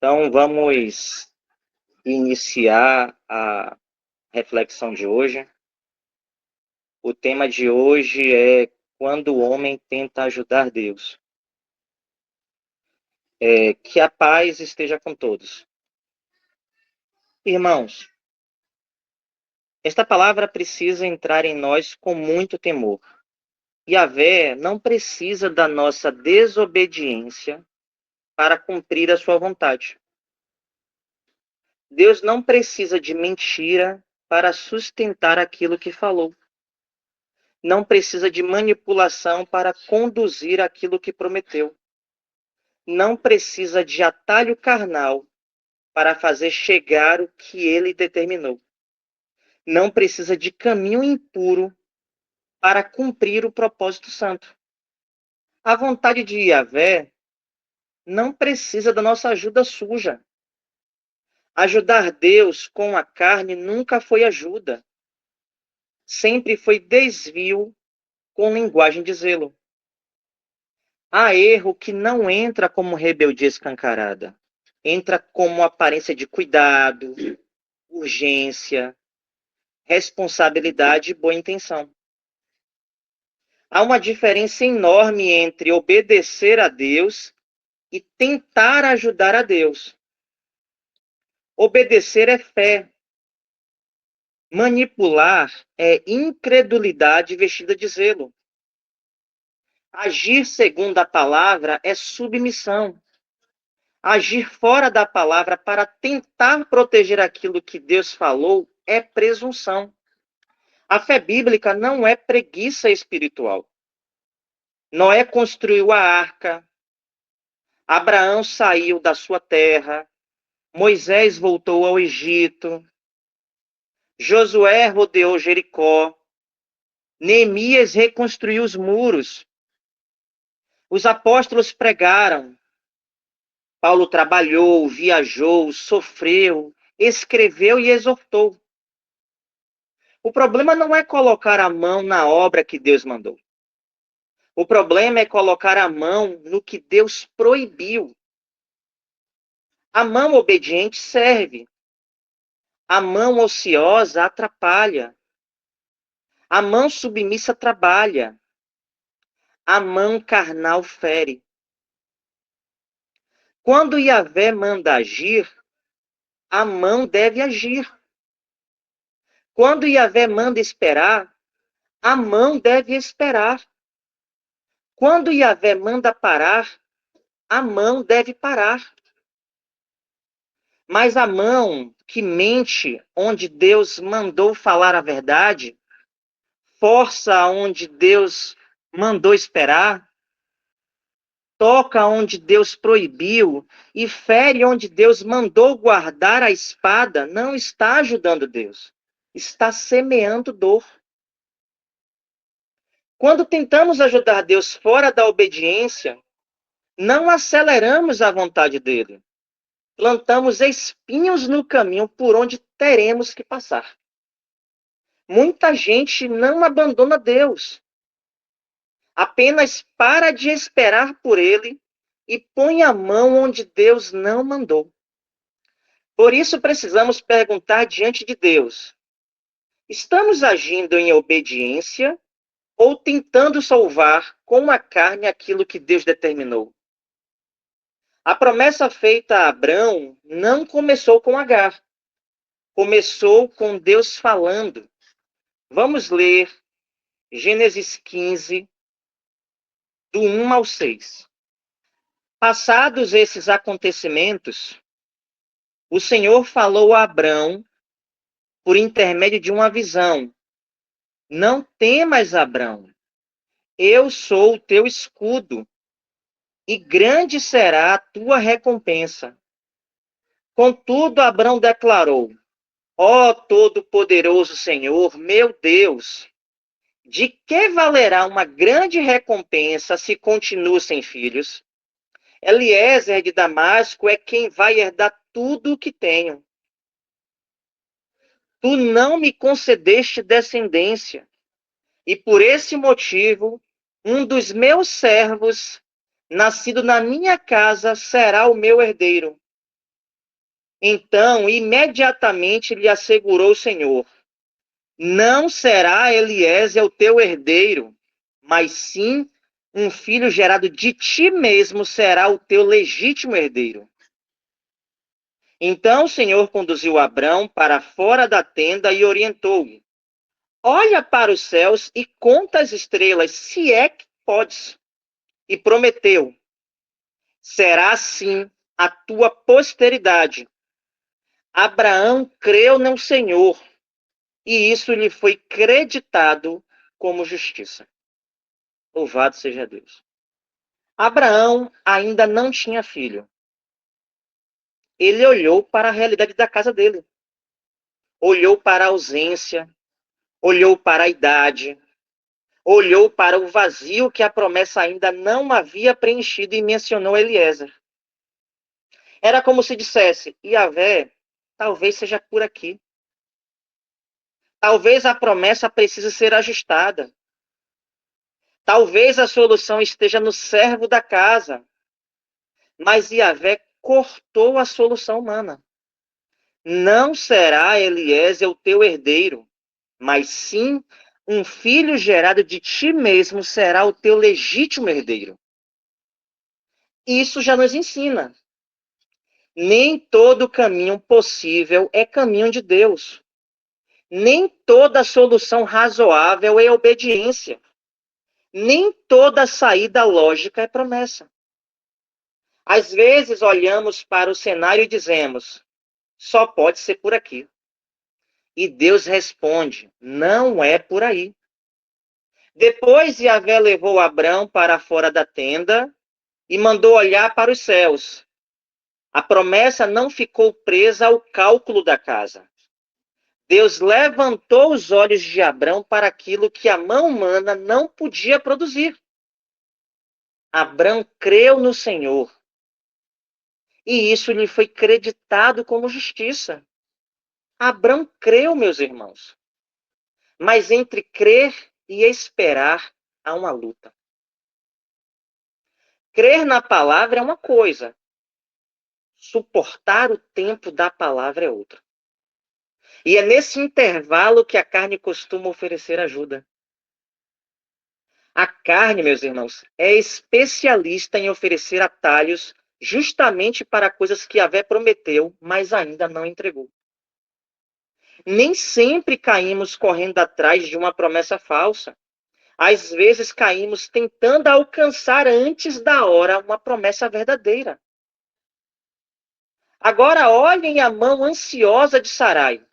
Então, vamos iniciar a reflexão de hoje. O tema de hoje é quando o homem tenta ajudar Deus. Que a paz esteja com todos. Irmãos, esta palavra precisa entrar em nós com muito temor. Yahvé não precisa da nossa desobediência para cumprir a sua vontade. Deus não precisa de mentira para sustentar aquilo que falou. Não precisa de manipulação para conduzir aquilo que prometeu. Não precisa de atalho carnal para fazer chegar o que ele determinou. Não precisa de caminho impuro para cumprir o propósito santo. A vontade de Yahvé não precisa da nossa ajuda suja. Ajudar Deus com a carne nunca foi ajuda. Sempre foi desvio com linguagem de zelo. Há erro que não entra como rebeldia escancarada. Entra como aparência de cuidado, urgência, responsabilidade e boa intenção. Há uma diferença enorme entre obedecer a Deus e tentar ajudar a Deus. Obedecer é fé. Manipular é incredulidade vestida de zelo. Agir segundo a palavra é submissão. Agir fora da palavra para tentar proteger aquilo que Deus falou é presunção. A fé bíblica não é preguiça espiritual. Noé construiu a arca, Abraão saiu da sua terra, Moisés voltou ao Egito, Josué rodeou Jericó, Neemias reconstruiu os muros, os apóstolos pregaram, Paulo trabalhou, viajou, sofreu, escreveu e exortou. O problema não é colocar a mão na obra que Deus mandou. O problema é colocar a mão no que Deus proibiu. A mão obediente serve. A mão ociosa atrapalha. A mão submissa trabalha. A mão carnal fere. Quando Yahvé manda agir, a mão deve agir. Quando Yahvé manda esperar, a mão deve esperar. Quando Yahvé manda parar, a mão deve parar. Mas a mão que mente onde Deus mandou falar a verdade, força onde Deus mandou esperar, toca onde Deus proibiu e fere onde Deus mandou guardar a espada, não está ajudando Deus, está semeando dor. Quando tentamos ajudar Deus fora da obediência, não aceleramos a vontade dele. Plantamos espinhos no caminho por onde teremos que passar. Muita gente não abandona Deus. Apenas para de esperar por ele e põe a mão onde Deus não mandou. Por isso precisamos perguntar diante de Deus: estamos agindo em obediência ou tentando salvar com a carne aquilo que Deus determinou? A promessa feita a Abrão não começou com Agar. Começou com Deus falando. Vamos ler Gênesis 15, do 1 ao 6. Passados esses acontecimentos, o Senhor falou a Abrão por intermédio de uma visão. Não temas, Abrão, eu sou o teu escudo, e grande será a tua recompensa. Contudo, Abrão declarou: ó Todo-Poderoso Senhor, meu Deus, de que valerá uma grande recompensa se continuo sem filhos? Eliezer de Damasco é quem vai herdar tudo o que tenho. Tu não me concedeste descendência, e por esse motivo, um dos meus servos, nascido na minha casa, será o meu herdeiro. Então, imediatamente lhe assegurou o Senhor: não será Eliezer o teu herdeiro, mas sim um filho gerado de ti mesmo será o teu legítimo herdeiro. Então o Senhor conduziu Abrão para fora da tenda e orientou-o: olha para os céus e conta as estrelas, se é que podes. E prometeu: será assim a tua posteridade. Abraão creu no Senhor, e isso lhe foi creditado como justiça. Louvado seja Deus. Abraão ainda não tinha filho. Ele olhou para a realidade da casa dele. Olhou para a ausência, olhou para a idade, olhou para o vazio que a promessa ainda não havia preenchido e mencionou Eliezer. Era como se dissesse: Yahvé, talvez seja por aqui. Talvez a promessa precise ser ajustada. Talvez a solução esteja no servo da casa. Mas Yahvé cortou a solução humana. Não será Eliezer o teu herdeiro, mas sim um filho gerado de ti mesmo será o teu legítimo herdeiro. Isso já nos ensina. Nem todo caminho possível é caminho de Deus. Nem toda solução razoável é obediência. Nem toda saída lógica é promessa. Às vezes olhamos para o cenário e dizemos: só pode ser por aqui. E Deus responde: não é por aí. Depois Yahvé levou Abrão para fora da tenda e mandou olhar para os céus. A promessa não ficou presa ao cálculo da casa. Deus levantou os olhos de Abrão para aquilo que a mão humana não podia produzir. Abrão creu no Senhor, e isso lhe foi creditado como justiça. Abrão creu, meus irmãos. Mas entre crer e esperar há uma luta. Crer na palavra é uma coisa, suportar o tempo da palavra é outra. E é nesse intervalo que a carne costuma oferecer ajuda. A carne, meus irmãos, é especialista em oferecer atalhos justamente para coisas que Yahvé prometeu, mas ainda não entregou. Nem sempre caímos correndo atrás de uma promessa falsa. Às vezes caímos tentando alcançar antes da hora uma promessa verdadeira. Agora olhem a mão ansiosa de Sarai.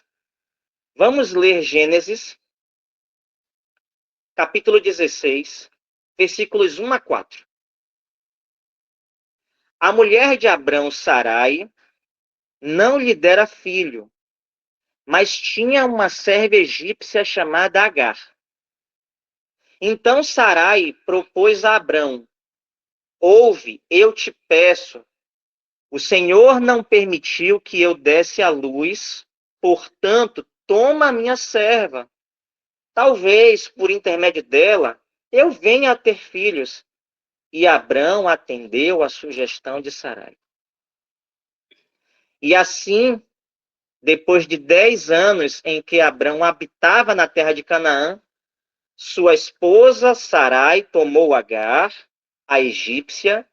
Vamos ler Gênesis, capítulo 16, versículos 1 a 4. A mulher de Abrão, Sarai, não lhe dera filho, mas tinha uma serva egípcia chamada Agar. Então Sarai propôs a Abrão: ouve, eu te peço, o Senhor não permitiu que eu desse à luz, portanto, toma a minha serva. Talvez, por intermédio dela, eu venha a ter filhos. E Abrão atendeu à sugestão de Sarai. E assim, depois de 10 anos em que Abrão habitava na terra de Canaã, sua esposa Sarai tomou Agar, a egípcia,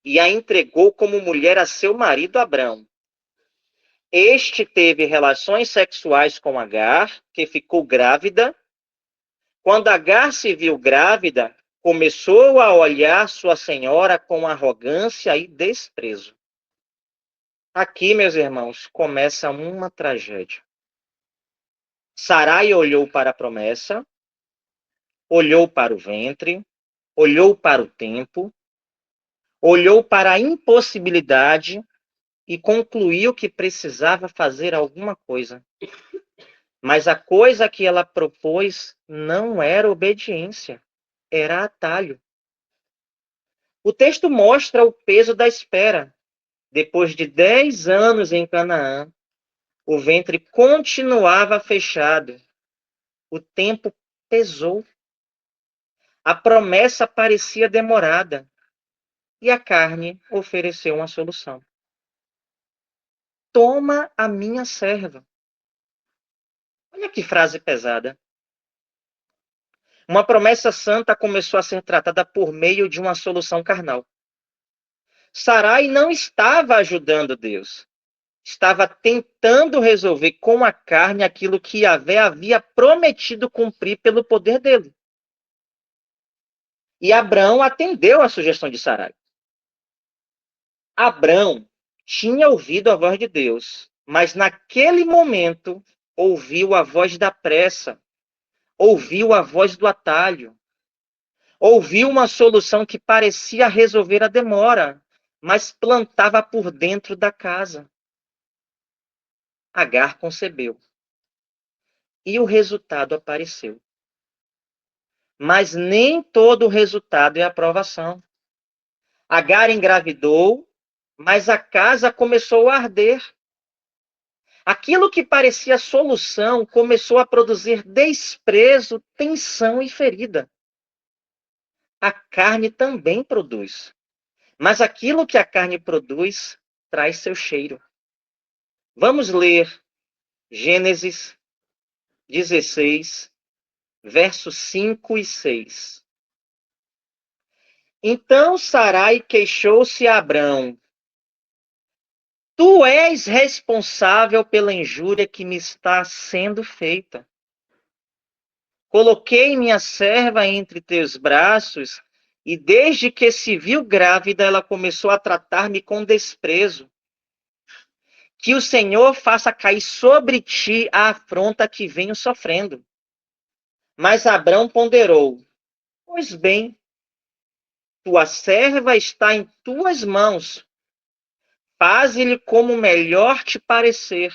e a entregou como mulher a seu marido Abrão. Este teve relações sexuais com Agar, que ficou grávida. Quando Agar se viu grávida, começou a olhar sua senhora com arrogância e desprezo. Aqui, meus irmãos, começa uma tragédia. Sarai olhou para a promessa, olhou para o ventre, olhou para o tempo, olhou para a impossibilidade e concluiu que precisava fazer alguma coisa. Mas a coisa que ela propôs não era obediência, era atalho. O texto mostra o peso da espera. Depois de 10 anos em Canaã, o ventre continuava fechado. O tempo pesou. A promessa parecia demorada. E a carne ofereceu uma solução. toma a minha serva. Olha que frase pesada. Uma promessa santa começou a ser tratada por meio de uma solução carnal. Sarai não estava ajudando Deus. Estava tentando resolver com a carne aquilo que Yahvé havia prometido cumprir pelo poder dele. E Abrão atendeu à sugestão de Sarai. Abrão tinha ouvido a voz de Deus, mas naquele momento ouviu a voz da pressa, ouviu a voz do atalho, ouviu uma solução que parecia resolver a demora, mas plantava por dentro da casa. Agar concebeu. E o resultado apareceu. Mas nem todo o resultado é aprovação. Agar engravidou, mas a casa começou a arder. Aquilo que parecia solução começou a produzir desprezo, tensão e ferida. A carne também produz. Mas aquilo que a carne produz traz seu cheiro. Vamos ler Gênesis 16, versos 5 e 6. Então Sarai queixou-se a Abrão: Tu és responsável pela injúria que me está sendo feita. Coloquei minha serva entre teus braços, e desde que se viu grávida, ela começou a tratar-me com desprezo. Que o Senhor faça cair sobre ti a afronta que venho sofrendo. Mas Abrão ponderou: Pois bem, tua serva está em tuas mãos. Faze-lhe como melhor te parecer.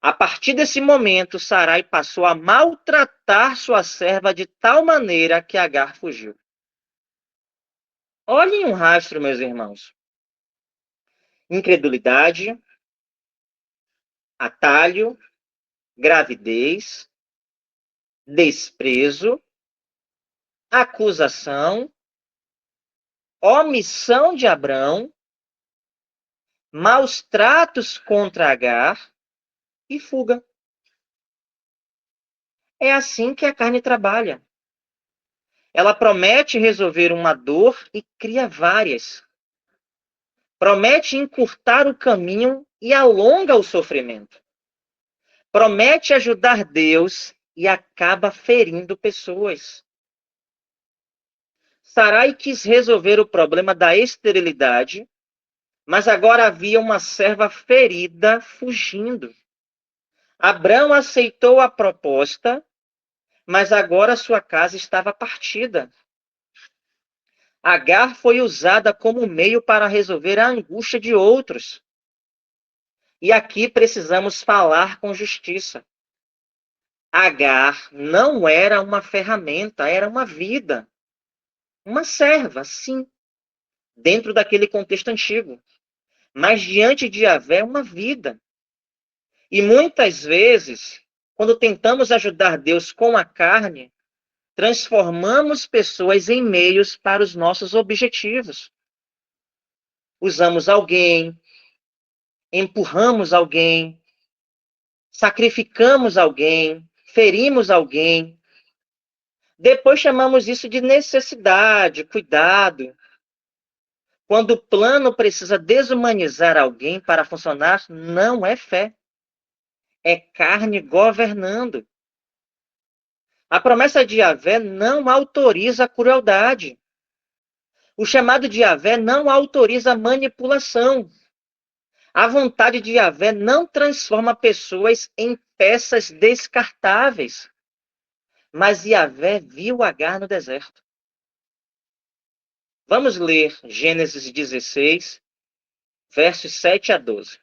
A partir desse momento, Sarai passou a maltratar sua serva de tal maneira que Agar fugiu. Olhem um rastro, meus irmãos. Incredulidade, atalho, gravidez, desprezo, acusação, omissão de Abrão, maus tratos contra Agar e fuga. É assim que a carne trabalha. Ela promete resolver uma dor e cria várias. Promete encurtar o caminho e alonga o sofrimento. Promete ajudar Deus e acaba ferindo pessoas. Sarai quis resolver o problema da esterilidade, mas agora havia uma serva ferida fugindo. Abrão aceitou a proposta, mas agora sua casa estava partida. Agar foi usada como meio para resolver a angústia de outros. E aqui precisamos falar com justiça. Agar não era uma ferramenta, era uma vida. Uma serva, sim, dentro daquele contexto antigo. Mas diante de Yahvé, uma vida. E muitas vezes, quando tentamos ajudar Deus com a carne, transformamos pessoas em meios para os nossos objetivos. Usamos alguém, empurramos alguém, sacrificamos alguém, ferimos alguém. Depois chamamos isso de necessidade, cuidado. Quando o plano precisa desumanizar alguém para funcionar, não é fé. É carne governando. A promessa de Yahvé não autoriza a crueldade. O chamado de Yahvé não autoriza a manipulação. A vontade de Yahvé não transforma pessoas em peças descartáveis. Mas Yahvé viu Agar no deserto. Vamos ler Gênesis 16, versos 7 a 12.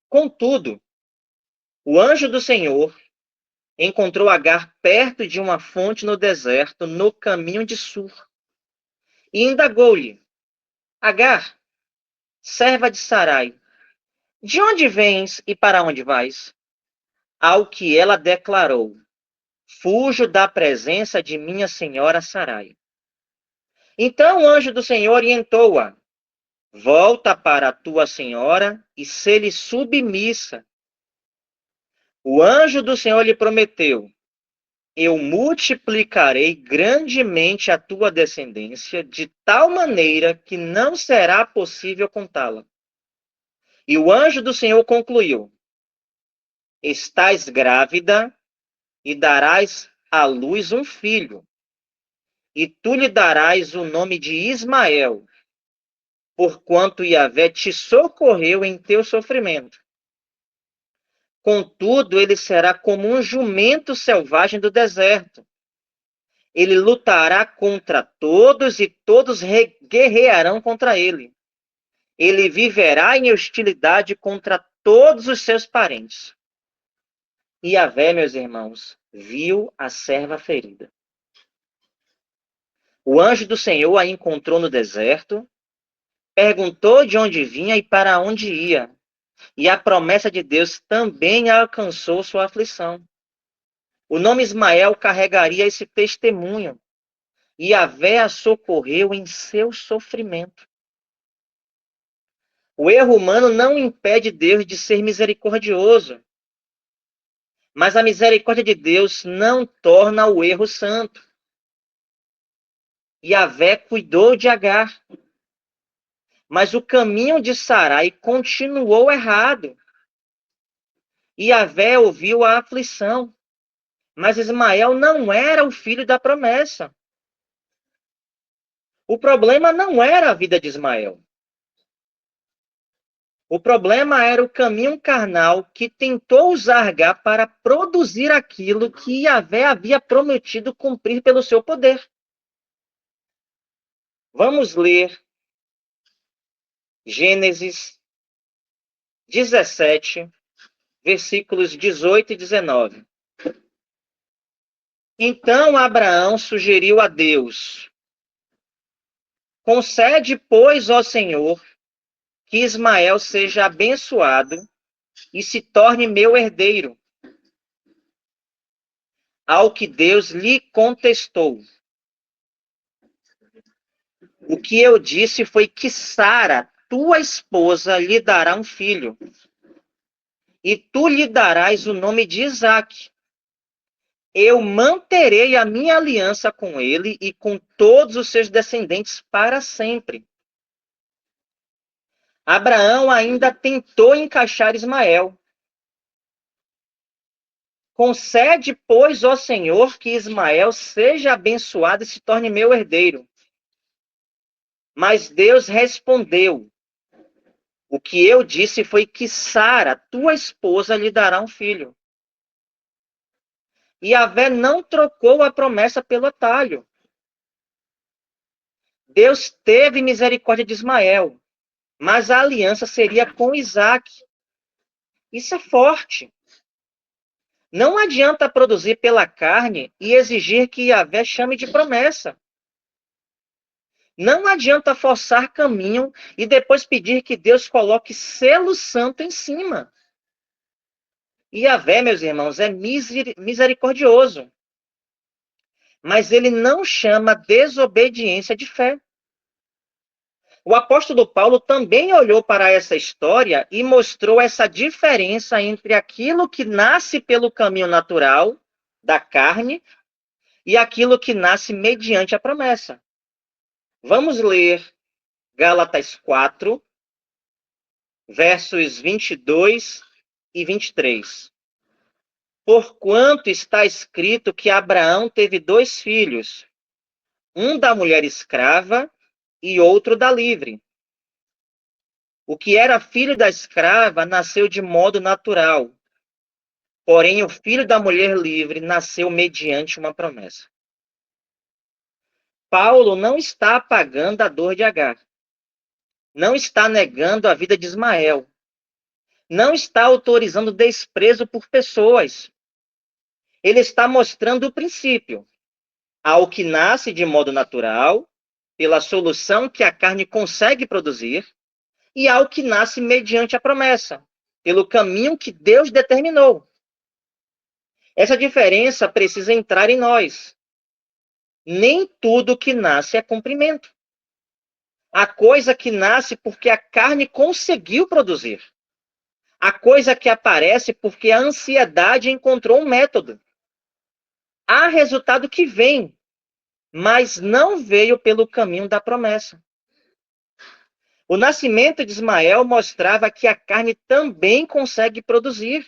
Contudo, o anjo do Senhor encontrou Agar perto de uma fonte no deserto, no caminho de Sur. E indagou-lhe: Agar, serva de Sarai, de onde vens e para onde vais? Ao que ela declarou: Fujo da presença de minha senhora Sarai. Então o anjo do Senhor orientou-a: Volta para a tua senhora e se-lhe submissa. O anjo do Senhor lhe prometeu: eu multiplicarei grandemente a tua descendência, de tal maneira que não será possível contá-la. E o anjo do Senhor concluiu: estás grávida e darás à luz um filho, e tu lhe darás o nome de Ismael, porquanto Yahvé te socorreu em teu sofrimento. Contudo, ele será como um jumento selvagem do deserto. Ele lutará contra todos e todos guerrearão contra ele. Ele viverá em hostilidade contra todos os seus parentes. E Yahvé, meus irmãos, viu a serva ferida. O anjo do Senhor a encontrou no deserto, perguntou de onde vinha e para onde ia. E a promessa de Deus também alcançou sua aflição. O nome Ismael carregaria esse testemunho. E Yahvé a socorreu em seu sofrimento. O erro humano não impede Deus de ser misericordioso. Mas a misericórdia de Deus não torna o erro santo. Yahvé cuidou de Agar. Mas o caminho de Sarai continuou errado. Yahvé ouviu a aflição. Mas Ismael não era o filho da promessa. O problema não era a vida de Ismael. O problema era o caminho carnal que tentou usar Agar para produzir aquilo que Yahvé havia prometido cumprir pelo seu poder. Vamos ler Gênesis 17, versículos 18 e 19. Então Abraão sugeriu a Deus: concede, pois, ó Senhor, que Ismael seja abençoado e se torne meu herdeiro. Ao que Deus lhe contestou: o que eu disse foi que Sara, tua esposa, lhe dará um filho, e tu lhe darás o nome de Isaque. Eu manterei a minha aliança com ele e com todos os seus descendentes para sempre. Abraão ainda tentou encaixar Ismael. Concede, pois, ó Senhor, que Ismael seja abençoado e se torne meu herdeiro. Mas Deus respondeu: o que eu disse foi que Sara, tua esposa, lhe dará um filho. E Yahvé não trocou a promessa pelo atalho. Deus teve misericórdia de Ismael, mas a aliança seria com Isaque. Isso é forte. Não adianta produzir pela carne e exigir que Yahvé chame de promessa. Não adianta forçar caminho e depois pedir que Deus coloque selo santo em cima. Yahvé, meus irmãos, é misericordioso. Mas ele não chama desobediência de fé. O apóstolo Paulo também olhou para essa história e mostrou essa diferença entre aquilo que nasce pelo caminho natural da carne e aquilo que nasce mediante a promessa. Vamos ler Gálatas 4, versos 22 e 23. Porquanto está escrito que Abraão teve 2 filhos, um da mulher escrava e outro da livre. O que era filho da escrava nasceu de modo natural, porém o filho da mulher livre nasceu mediante uma promessa. Paulo não está apagando a dor de Agar, não está negando a vida de Ismael, não está autorizando desprezo por pessoas. Ele está mostrando o princípio. Ao que nasce de modo natural, pela solução que a carne consegue produzir, e ao que nasce mediante a promessa, pelo caminho que Deus determinou. Essa diferença precisa entrar em nós. Nem tudo que nasce é cumprimento. A coisa que nasce porque a carne conseguiu produzir. A coisa que aparece porque a ansiedade encontrou um método. Há resultado que vem, mas não veio pelo caminho da promessa. O nascimento de Ismael mostrava que a carne também consegue produzir.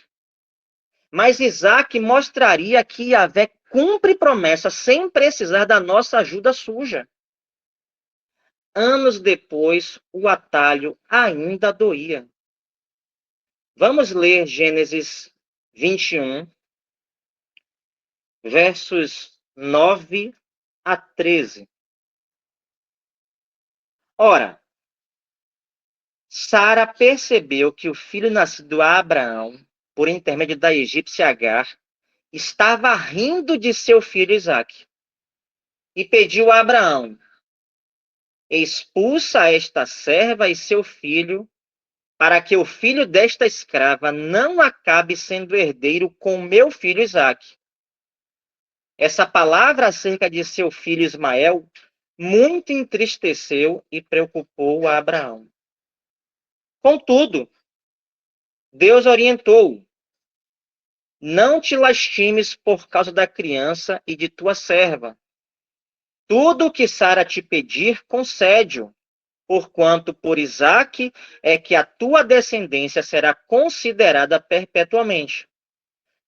Mas Isaac mostraria que Yahvé cumpre promessa sem precisar da nossa ajuda suja. Anos depois, o atalho ainda doía. Vamos ler Gênesis 21, versos 9 a 13. Ora, Sara percebeu que o filho nascido a Abraão, por intermédio da egípcia Agar, estava rindo de seu filho Isaque. E pediu a Abraão: expulsa esta serva e seu filho, para que o filho desta escrava não acabe sendo herdeiro com meu filho Isaque. Essa palavra acerca de seu filho Ismael muito entristeceu e preocupou a Abraão. Contudo, Deus orientou: não te lastimes por causa da criança e de tua serva. Tudo o que Sara te pedir, concede-o, porquanto por Isaque é que a tua descendência será considerada perpetuamente.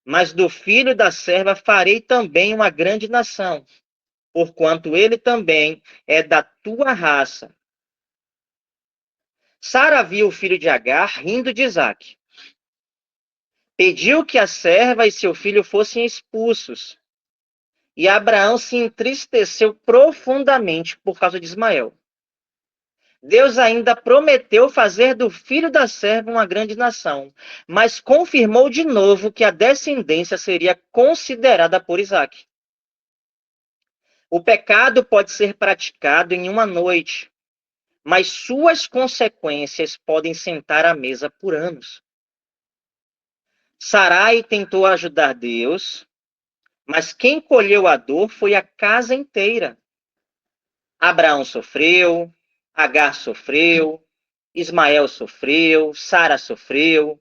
Mas do filho da serva farei também uma grande nação, porquanto ele também é da tua raça. Sara viu o filho de Agar rindo de Isaque. Pediu que a serva e seu filho fossem expulsos. E Abraão se entristeceu profundamente por causa de Ismael. Deus ainda prometeu fazer do filho da serva uma grande nação, mas confirmou de novo que a descendência seria considerada por Isaque. O pecado pode ser praticado em uma noite, mas suas consequências podem sentar à mesa por anos. Sarai tentou ajudar Deus, mas quem colheu a dor foi a casa inteira. Abraão sofreu, Agar sofreu, Ismael sofreu, Sara sofreu.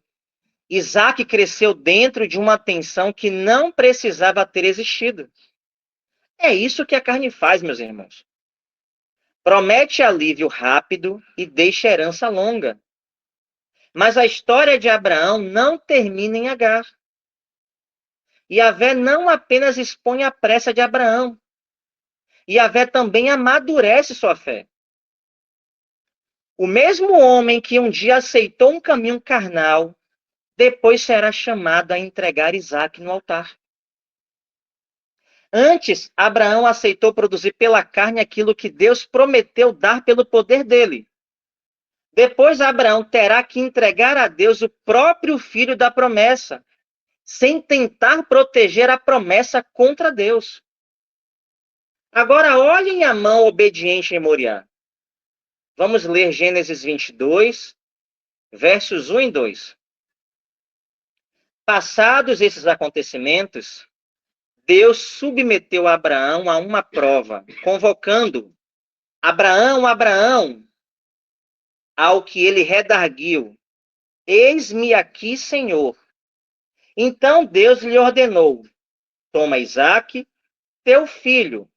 Isaque cresceu dentro de uma tensão que não precisava ter existido. É isso que a carne faz, meus irmãos. Promete alívio rápido e deixa herança longa. Mas a história de Abraão não termina em Agar. Yahvé não apenas expõe a pressa de Abraão, Yahvé também amadurece sua fé. O mesmo homem que um dia aceitou um caminho carnal, depois será chamado a entregar Isaque no altar. Antes, Abraão aceitou produzir pela carne aquilo que Deus prometeu dar pelo poder dele. Depois, Abraão terá que entregar a Deus o próprio filho da promessa, sem tentar proteger a promessa contra Deus. Agora, olhem a mão obediente em Moriá. Vamos ler Gênesis 22, versos 1 e 2. Passados esses acontecimentos, Deus submeteu Abraão a uma prova, convocando: Abraão, Abraão, ao que ele redarguiu: eis-me aqui, Senhor. Então Deus lhe ordenou: toma Isaque, teu filho,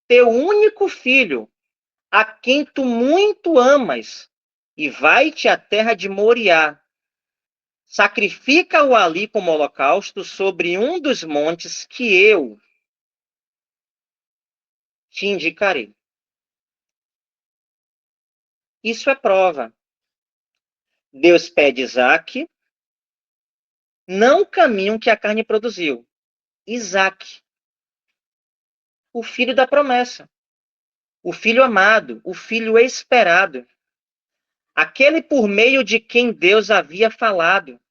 teu único filho, a quem tu muito amas, e vai-te à terra de Moriá. Sacrifica-o ali como holocausto sobre um dos montes que eu te indicarei. Isso é prova. Deus pede Isaque, não o caminho que a carne produziu. Isaque, o filho da promessa, o filho amado, o filho esperado, aquele por meio de quem Deus havia falado.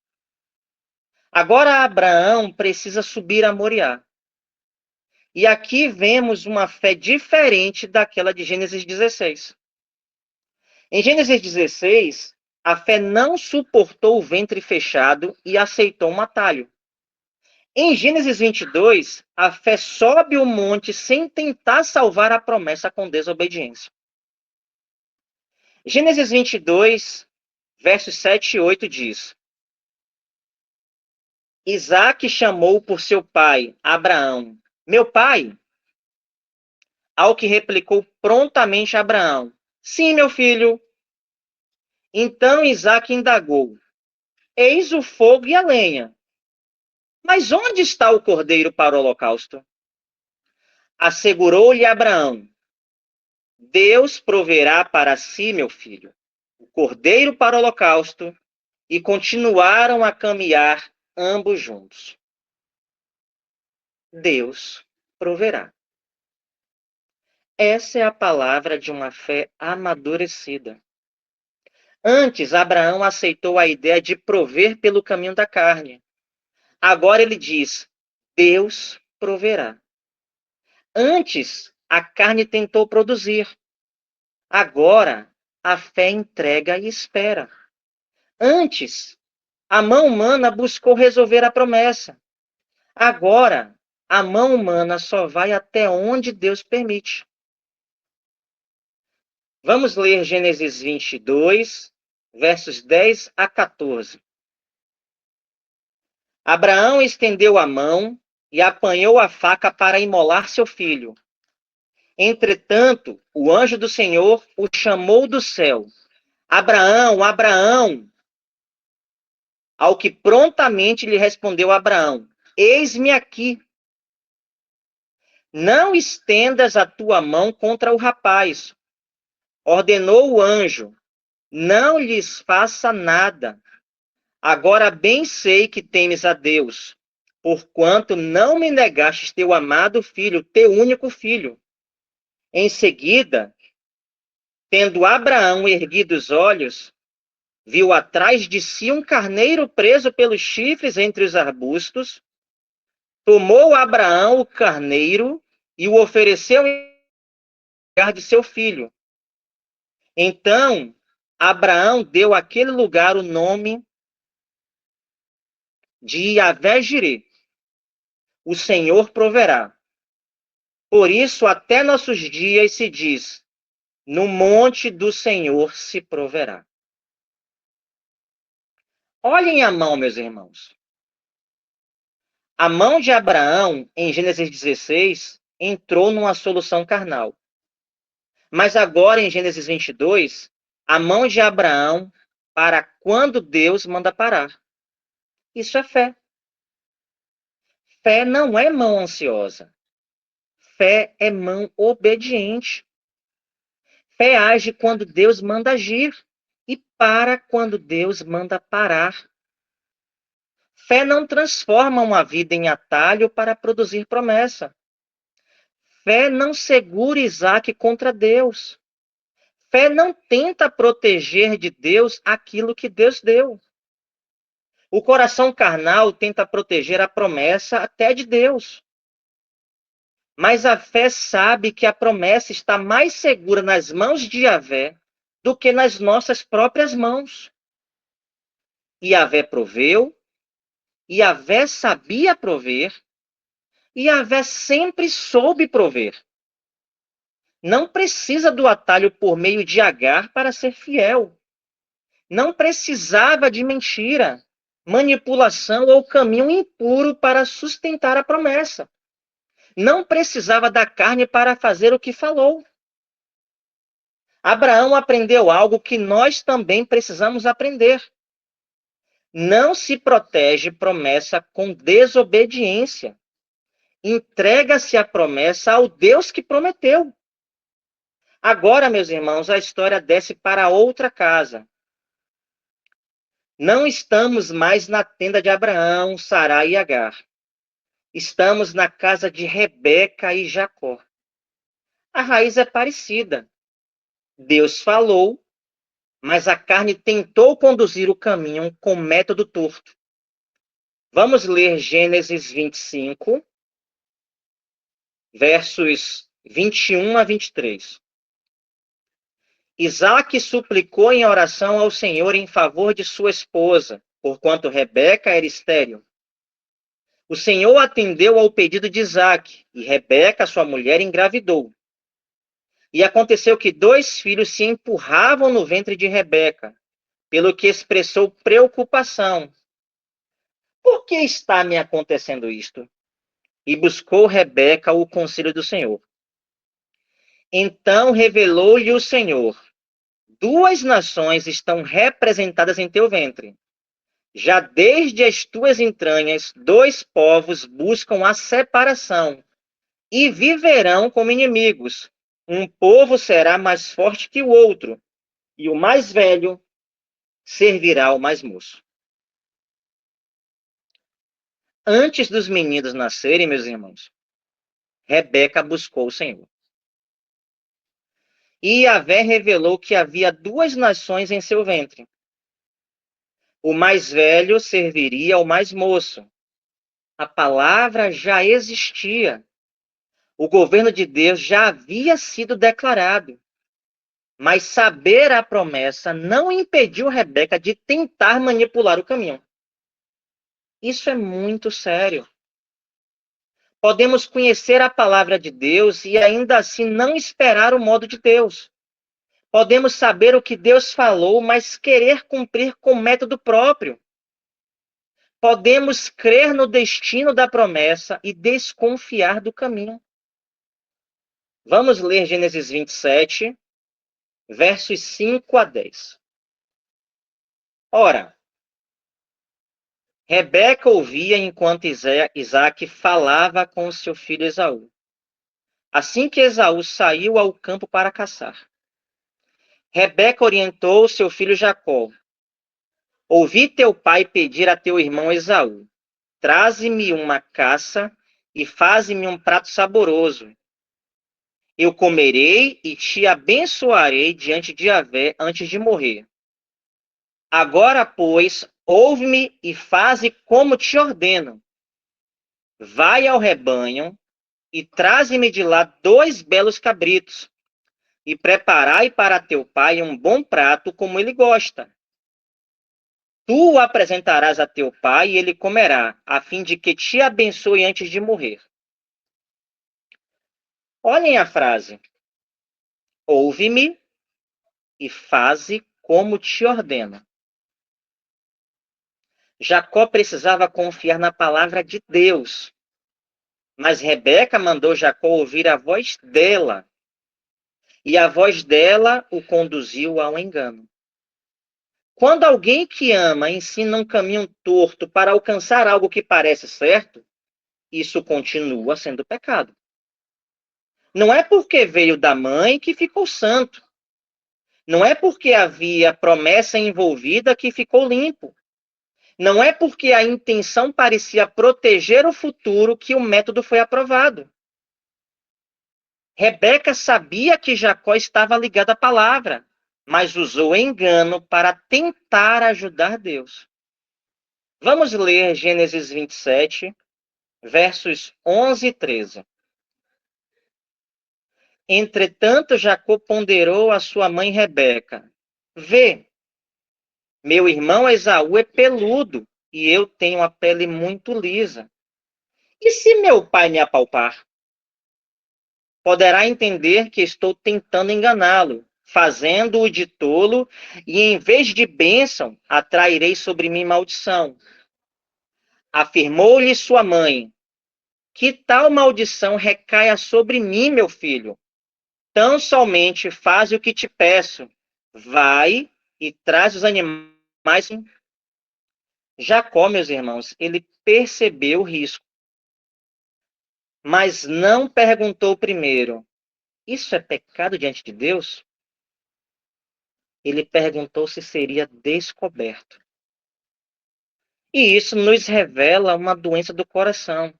Agora Abraão precisa subir a Moriá. E aqui vemos uma fé diferente daquela de Gênesis 16. Em Gênesis 16, a fé não suportou o ventre fechado e aceitou um atalho. Em Gênesis 22, a fé sobe o monte sem tentar salvar a promessa com desobediência. Gênesis 22, versos 7 e 8 diz: Isaque chamou por seu pai, Abraão, meu pai, ao que replicou prontamente Abraão, sim, meu filho. Então Isaque indagou, eis o fogo e a lenha, mas onde está o cordeiro para o holocausto? Assegurou-lhe Abraão, Deus proverá para si, meu filho, o cordeiro para o holocausto, e continuaram a caminhar ambos juntos. Deus proverá. Essa é a palavra de uma fé amadurecida. Antes, Abraão aceitou a ideia de prover pelo caminho da carne. Agora ele diz: Deus proverá. Antes, a carne tentou produzir. Agora, a fé entrega e espera. Antes, a mão humana buscou resolver a promessa. Agora, a mão humana só vai até onde Deus permite. Vamos ler Gênesis 22, versos 10 a 14. Abraão estendeu a mão e apanhou a faca para imolar seu filho. Entretanto, o anjo do Senhor o chamou do céu. Abraão, Abraão! Ao que prontamente lhe respondeu Abraão, eis-me aqui. Não estendas a tua mão contra o rapaz. Ordenou o anjo, não lhes faça nada. Agora bem sei que temes a Deus, porquanto não me negastes teu amado filho, teu único filho. Em seguida, tendo Abraão erguido os olhos, viu atrás de si um carneiro preso pelos chifres entre os arbustos. Tomou Abraão o carneiro e o ofereceu em lugar de seu filho. Então, Abraão deu àquele lugar o nome de Yahvé-Jireh, o Senhor proverá. Por isso, até nossos dias se diz, no monte do Senhor se proverá. Olhem a mão, meus irmãos. A mão de Abraão, em Gênesis 16, entrou numa solução carnal. Mas agora, em Gênesis 22, a mão de Abraão para quando Deus manda parar. Isso é fé. Fé não é mão ansiosa. Fé é mão obediente. Fé age quando Deus manda agir e para quando Deus manda parar. Fé não transforma uma vida em atalho para produzir promessa. Fé não segura Isaque contra Deus. Fé não tenta proteger de Deus aquilo que Deus deu. O coração carnal tenta proteger a promessa até de Deus. Mas a fé sabe que a promessa está mais segura nas mãos de Yahvé do que nas nossas próprias mãos. Yahvé proveu, Yahvé sabia prover, Yahvé sempre soube prover. Não precisa do atalho por meio de Agar para ser fiel. Não precisava de mentira, manipulação ou caminho impuro para sustentar a promessa. Não precisava da carne para fazer o que falou. Abraão aprendeu algo que nós também precisamos aprender. Não se protege promessa com desobediência. Entrega-se a promessa ao Deus que prometeu. Agora, meus irmãos, a história desce para outra casa. Não estamos mais na tenda de Abraão, Sarai e Agar. Estamos na casa de Rebeca e Jacó. A raiz é parecida. Deus falou, mas a carne tentou conduzir o caminho com método torto. Vamos ler Gênesis 25, versos 21 a 23. Isaque suplicou em oração ao Senhor em favor de sua esposa, porquanto Rebeca era estéril. O Senhor atendeu ao pedido de Isaque, e Rebeca, sua mulher, engravidou. E aconteceu que 2 filhos se empurravam no ventre de Rebeca, pelo que expressou preocupação. Por que está me acontecendo isto? E buscou Rebeca o conselho do Senhor. Então revelou-lhe o Senhor: 2 nações estão representadas em teu ventre. Já desde as tuas entranhas, 2 povos buscam a separação e viverão como inimigos. Um povo será mais forte que o outro, e o mais velho servirá ao mais moço. Antes dos meninos nascerem, meus irmãos, Rebeca buscou o Senhor. E Yahvé revelou que havia 2 nações em seu ventre. O mais velho serviria ao mais moço. A palavra já existia. O governo de Deus já havia sido declarado. Mas saber a promessa não impediu Rebeca de tentar manipular o caminho. Isso é muito sério. Podemos conhecer a palavra de Deus e ainda assim não esperar o modo de Deus. Podemos saber o que Deus falou, mas querer cumprir com método próprio. Podemos crer no destino da promessa e desconfiar do caminho. Vamos ler Gênesis 27, versos 5 a 10. Ora, Rebeca ouvia enquanto Isaque falava com seu filho Esaú. Assim que Esaú saiu ao campo para caçar, Rebeca orientou seu filho Jacó: ouvi teu pai pedir a teu irmão Esaú: traze-me uma caça e faze-me um prato saboroso. Eu comerei e te abençoarei diante de Yahvé antes de morrer. Agora, pois, ouve-me e faze como te ordeno. Vai ao rebanho e traze-me de lá 2 belos cabritos, e preparai para teu pai um bom prato como ele gosta. Tu o apresentarás a teu pai e ele comerá, a fim de que te abençoe antes de morrer. Olhem a frase. Ouve-me e faze como te ordeno. Jacó precisava confiar na palavra de Deus, mas Rebeca mandou Jacó ouvir a voz dela, e a voz dela o conduziu ao engano. Quando alguém que ama ensina um caminho torto para alcançar algo que parece certo, isso continua sendo pecado. Não é porque veio da mãe que ficou santo. Não é porque havia promessa envolvida que ficou limpo. Não é porque a intenção parecia proteger o futuro que o método foi aprovado. Rebeca sabia que Jacó estava ligado à palavra, mas usou engano para tentar ajudar Deus. Vamos ler Gênesis 27, versos 11 e 13. Entretanto, Jacó ponderou a sua mãe Rebeca: vê, meu irmão Esaú é peludo e eu tenho a pele muito lisa. E se meu pai me apalpar? Poderá entender que estou tentando enganá-lo, fazendo-o de tolo, e em vez de bênção, atrairei sobre mim maldição. Afirmou-lhe sua mãe: que tal maldição recaia sobre mim, meu filho? Tão somente faze o que te peço. Vai e traz os animais. Jacó, meus irmãos, ele percebeu o risco, mas não perguntou primeiro: isso é pecado diante de Deus? Ele perguntou se seria descoberto. E isso nos revela uma doença do coração.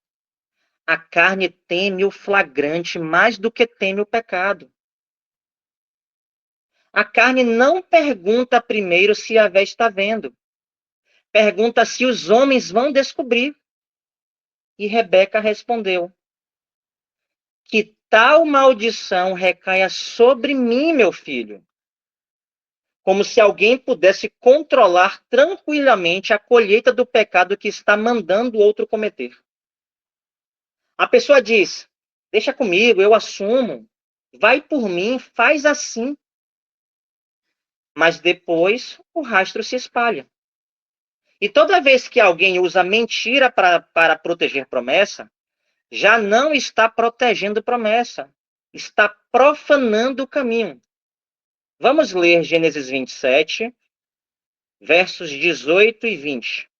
A carne teme o flagrante mais do que teme o pecado. A carne não pergunta primeiro se Yahvé está vendo. Pergunta se os homens vão descobrir. E Rebeca respondeu: que tal maldição recaia sobre mim, meu filho? Como se alguém pudesse controlar tranquilamente a colheita do pecado que está mandando o outro cometer. A pessoa diz: deixa comigo, eu assumo. vai por mim, faz assim. Mas depois o rastro se espalha. E toda vez que alguém usa mentira para proteger promessa, já não está protegendo promessa, está profanando o caminho. Vamos ler Gênesis 27, versos 18 e 20.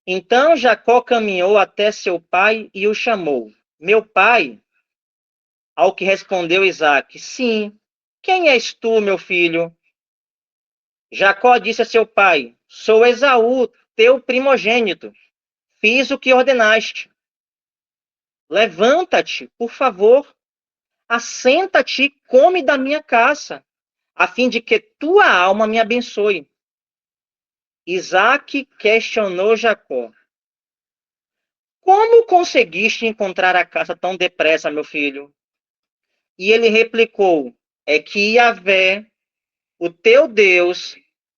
Então Jacó caminhou até seu pai e o chamou. Meu pai, ao que respondeu Isaque, sim, quem és tu, meu filho? Jacó disse a seu pai, sou Esaú, teu primogênito. Fiz o que ordenaste. Levanta-te, por favor, assenta-te e come da minha caça, a fim de que tua alma me abençoe. Isaque questionou Jacó. Como conseguiste encontrar a caça tão depressa, meu filho? E ele replicou, é que Yahvé, o teu Deus,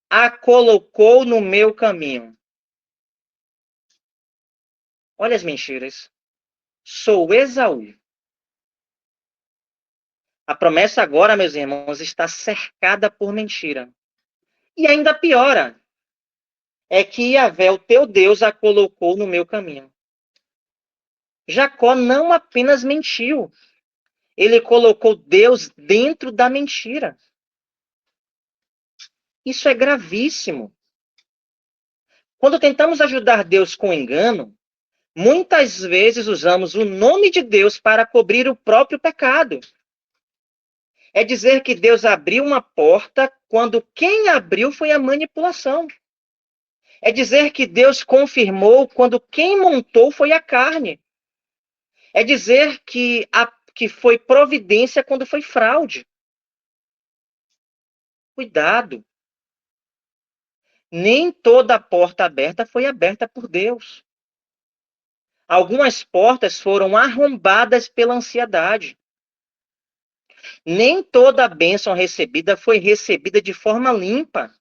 a colocou no meu caminho. Olha as mentiras. Sou Esaú. A promessa agora, meus irmãos, está cercada por mentira. E ainda piora, é que Yahvé, o teu Deus, a colocou no meu caminho. Jacó não apenas mentiu, ele colocou Deus dentro da mentira. Isso é gravíssimo. Quando tentamos ajudar Deus com engano, muitas vezes usamos o nome de Deus para cobrir o próprio pecado. É dizer que Deus abriu uma porta quando quem abriu foi a manipulação. É dizer que Deus confirmou quando quem montou foi a carne. É dizer que foi providência quando foi fraude. Cuidado. Nem toda porta aberta foi aberta por Deus. Algumas portas foram arrombadas pela ansiedade. Nem toda bênção recebida foi recebida de forma limpa.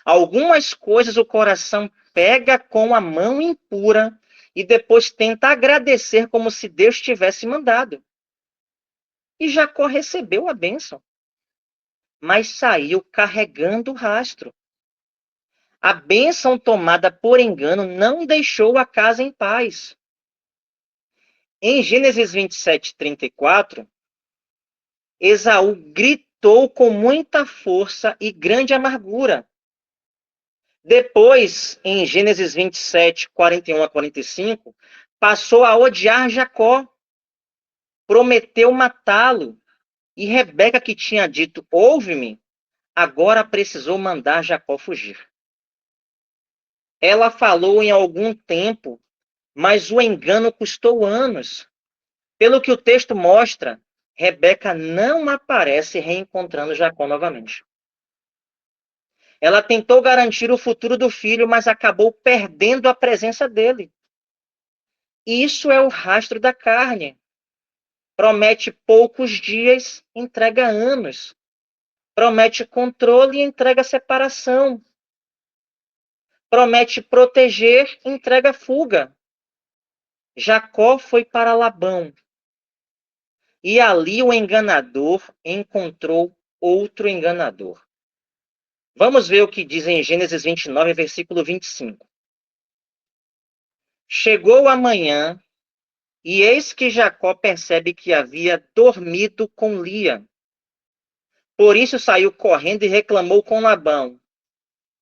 Algumas coisas o coração pega com a mão impura e depois tenta agradecer como se Deus tivesse mandado. E Jacó recebeu a bênção, mas saiu carregando o rastro. A bênção tomada por engano não deixou a casa em paz. Em Gênesis 27, 34, Esaú gritou com muita força e grande amargura. Depois, em Gênesis 27, 41 a 45, passou a odiar Jacó, prometeu matá-lo, e Rebeca, que tinha dito, ouve-me, agora precisou mandar Jacó fugir. Ela falou em algum tempo, mas o engano custou anos. Pelo que o texto mostra, Rebeca não aparece reencontrando Jacó novamente. Ela tentou garantir o futuro do filho, mas acabou perdendo a presença dele. Isso é o rastro da carne. Promete poucos dias, entrega anos. Promete controle e entrega separação. Promete proteger, entrega fuga. Jacó foi para Labão. E ali o enganador encontrou outro enganador. Vamos ver o que diz em Gênesis 29, versículo 25. Chegou a manhã, e eis que Jacó percebe que havia dormido com Lia. Por isso saiu correndo e reclamou com Labão.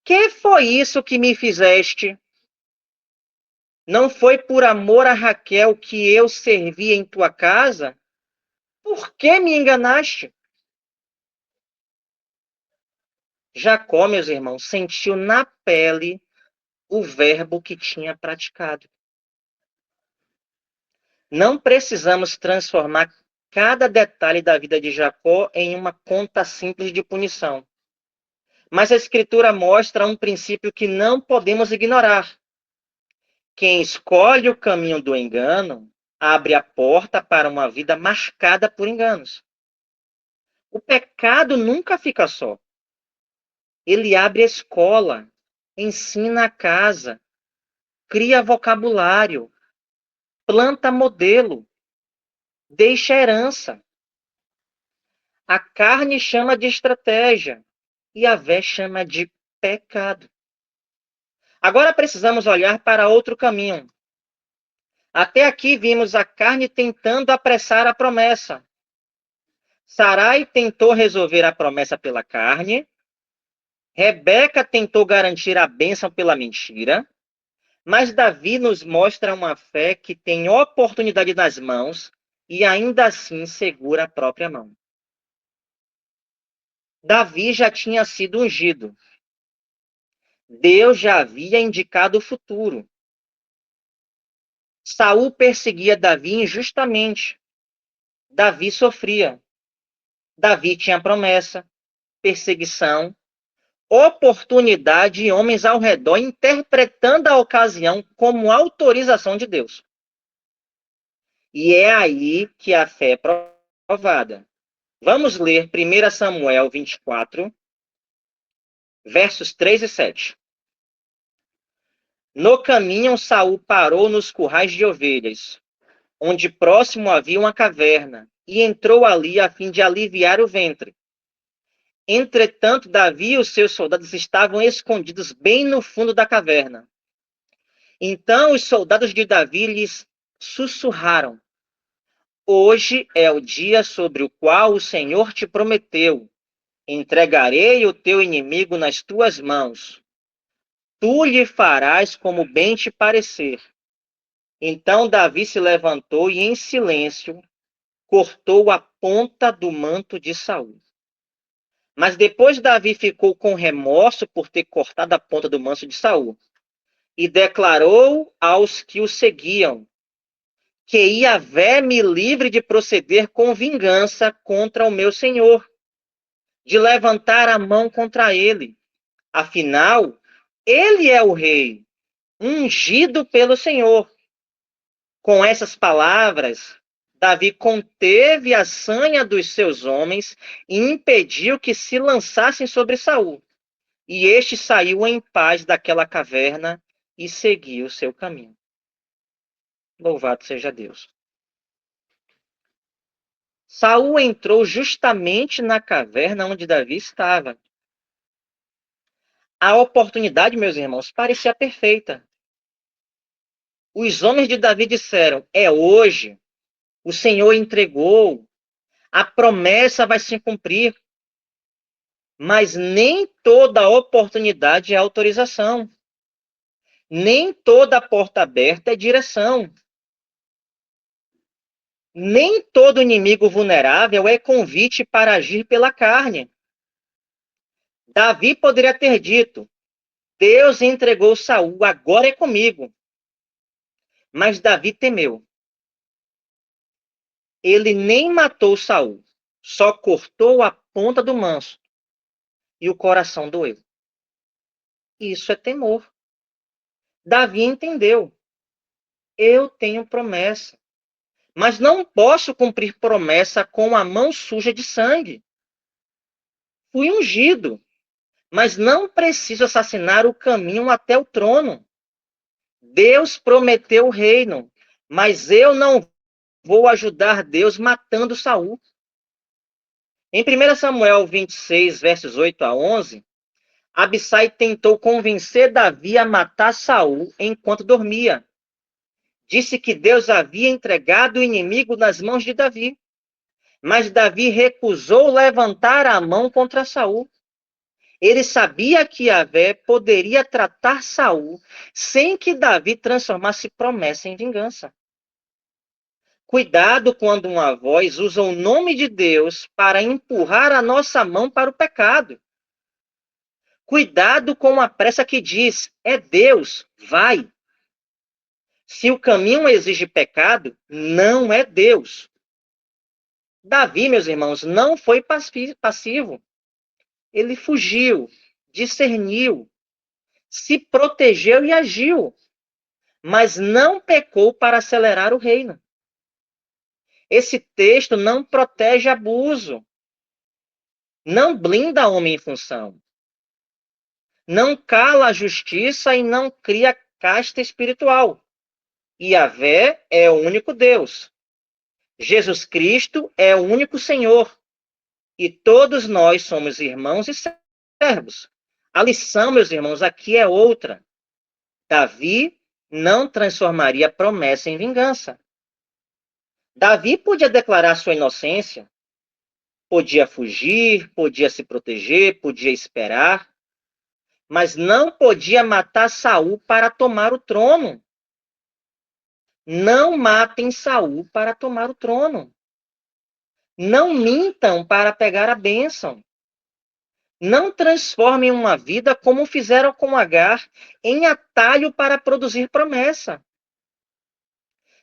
Que foi isso que me fizeste? Não foi por amor a Raquel que eu servi em tua casa? Por que me enganaste? Jacó, meus irmãos, sentiu na pele o verbo que tinha praticado. Não precisamos transformar cada detalhe da vida de Jacó em uma conta simples de punição. Mas a Escritura mostra um princípio que não podemos ignorar. Quem escolhe o caminho do engano abre a porta para uma vida marcada por enganos. O pecado nunca fica só. Ele abre a escola, ensina a casa, cria vocabulário, planta modelo, deixa herança. A carne chama de estratégia e a Yahvé chama de pecado. Agora precisamos olhar para outro caminho. Até aqui vimos a carne tentando apressar a promessa. Sarai tentou resolver a promessa pela carne. Rebeca tentou garantir a bênção pela mentira. Mas Davi nos mostra uma fé que tem oportunidade nas mãos e ainda assim segura a própria mão. Davi já tinha sido ungido. Deus já havia indicado o futuro. Saul perseguia Davi injustamente. Davi sofria. Davi tinha promessa, perseguição, oportunidade e homens ao redor interpretando a ocasião como autorização de Deus. E é aí que a fé é provada. Vamos ler 1 Samuel 24, versos 3 e 7. No caminho, Saul parou nos currais de ovelhas, onde próximo havia uma caverna, e entrou ali a fim de aliviar o ventre. Entretanto, Davi e os seus soldados estavam escondidos bem no fundo da caverna. Então os soldados de Davi lhes sussurraram: Hoje é o dia sobre o qual o Senhor te prometeu. Entregarei o teu inimigo nas tuas mãos. Tu lhe farás como bem te parecer. Então Davi se levantou e, em silêncio, cortou a ponta do manto de Saul. Mas depois Davi ficou com remorso por ter cortado a ponta do manto de Saul e declarou aos que o seguiam que Yahvé me livre de proceder com vingança contra o meu senhor, de levantar a mão contra ele. Afinal, ele é o rei, ungido pelo Senhor. Com essas palavras, Davi conteve a sanha dos seus homens e impediu que se lançassem sobre Saul. E este saiu em paz daquela caverna e seguiu seu caminho. Louvado seja Deus. Saul entrou justamente na caverna onde Davi estava. A oportunidade, meus irmãos, parecia perfeita. Os homens de Davi disseram: é hoje, o Senhor entregou, a promessa vai se cumprir. Mas nem toda oportunidade é autorização. Nem toda porta aberta é direção. Nem todo inimigo vulnerável é convite para agir pela carne. Davi poderia ter dito: Deus entregou Saul, agora é comigo. Mas Davi temeu. Ele nem matou Saul, só cortou a ponta do manso. E o coração doeu. Isso é temor. Davi entendeu. Eu tenho promessa. Mas não posso cumprir promessa com a mão suja de sangue. Fui ungido, mas não preciso assassinar o caminho até o trono. Deus prometeu o reino, mas eu não vou ajudar Deus matando Saul. Em 1 Samuel 26, versos 8 a 11, Abissai tentou convencer Davi a matar Saul enquanto dormia. Disse que Deus havia entregado o inimigo nas mãos de Davi. Mas Davi recusou levantar a mão contra Saul. Ele sabia que Yahvé poderia tratar Saul sem que Davi transformasse promessa em vingança. Cuidado quando uma voz usa o nome de Deus para empurrar a nossa mão para o pecado. Cuidado com a pressa que diz: é Deus, vai. Se o caminho exige pecado, não é Deus. Davi, meus irmãos, não foi passivo. Ele fugiu, discerniu, se protegeu e agiu, mas não pecou para acelerar o reino. Esse texto não protege abuso, não blinda homem em função, não cala a justiça e não cria casta espiritual. Yahvé é o único Deus. Jesus Cristo é o único Senhor. E todos nós somos irmãos e servos. A lição, meus irmãos, aqui é outra. Davi não transformaria a promessa em vingança. Davi podia declarar sua inocência, podia fugir, podia se proteger, podia esperar, mas não podia matar Saul para tomar o trono. Não matem Saul para tomar o trono. Não mintam para pegar a bênção. Não transformem uma vida como fizeram com Agar, em atalho para produzir promessa.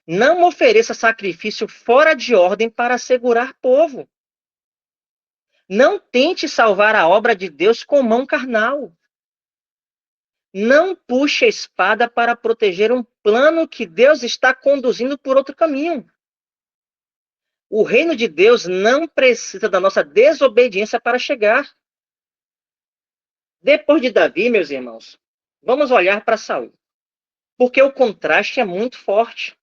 Não ofereça sacrifício fora de ordem para assegurar povo. Não tente salvar a obra de Deus com mão carnal. Não puxe a espada para proteger um plano que Deus está conduzindo por outro caminho. O reino de Deus não precisa da nossa desobediência para chegar. Depois de Davi, meus irmãos, vamos olhar para Saul, porque o contraste é muito forte.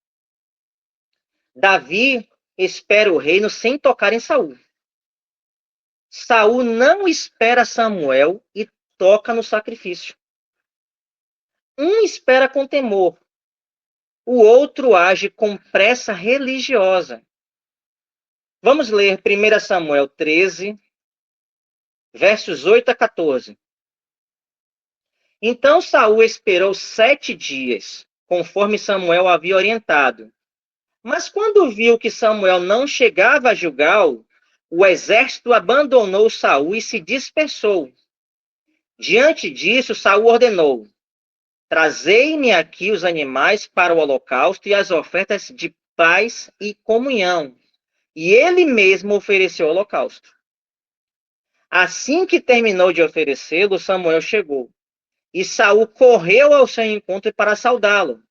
Davi espera o reino sem tocar em Saul. Saul não espera Samuel e toca no sacrifício. Um espera com temor, o outro age com pressa religiosa. Vamos ler 1 Samuel 13, versos 8 a 14. Então Saul esperou 7 dias, conforme Samuel havia orientado. Mas quando viu que Samuel não chegava a Gilgal, o exército abandonou Saul e se dispersou. Diante disso, Saul ordenou: trazei-me aqui os animais para o holocausto e as ofertas de paz e comunhão. E ele mesmo ofereceu o holocausto. Assim que terminou de oferecê-lo, Samuel chegou. E Saul correu ao seu encontro para saudá-lo.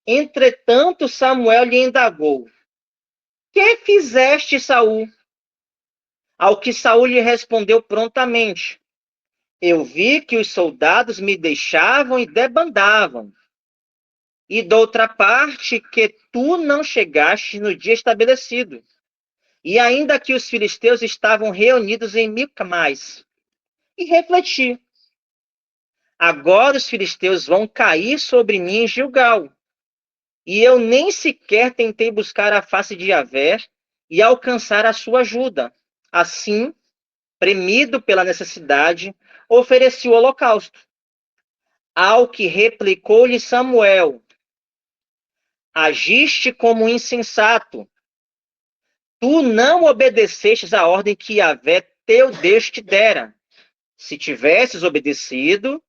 Entretanto, Samuel lhe indagou: que fizeste, Saul? Ao que Saul lhe respondeu prontamente: eu vi que os soldados me deixavam e debandavam. E da outra parte, que tu não chegaste no dia estabelecido. E ainda que os filisteus estavam reunidos em Micmais. E refleti: agora os filisteus vão cair sobre mim em Gilgal. E eu nem sequer tentei buscar a face de Yahvé e alcançar a sua ajuda. Assim, premido pela necessidade, ofereci o holocausto. Ao que replicou-lhe Samuel: agiste como insensato. Tu não obedecestes a ordem que Yahvé, teu Deus, te dera. Se tivesses obedecido,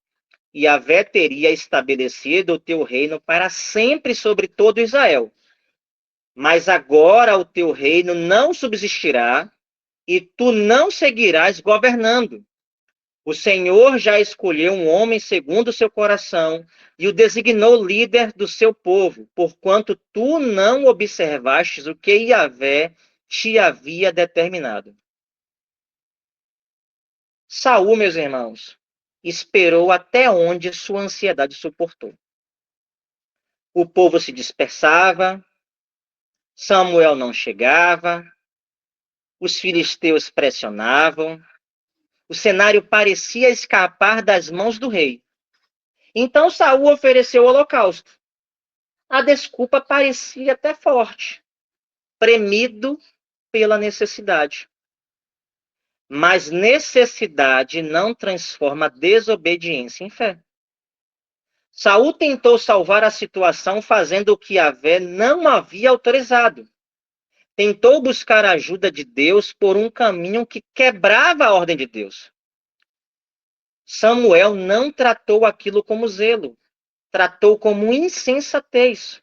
Yahvé teria estabelecido o teu reino para sempre sobre todo Israel. Mas agora o teu reino não subsistirá, e tu não seguirás governando. O Senhor já escolheu um homem segundo o seu coração e o designou líder do seu povo, porquanto tu não observastes o que Yahvé te havia determinado. Saul, meus irmãos, esperou até onde sua ansiedade suportou. O povo se dispersava, Samuel não chegava, os filisteus pressionavam, o cenário parecia escapar das mãos do rei. Então Saul ofereceu o holocausto. A desculpa parecia até forte, premido pela necessidade. Mas necessidade não transforma desobediência em fé. Saul tentou salvar a situação fazendo o que Yahvé não havia autorizado. Tentou buscar a ajuda de Deus por um caminho que quebrava a ordem de Deus. Samuel não tratou aquilo como zelo, tratou como insensatez.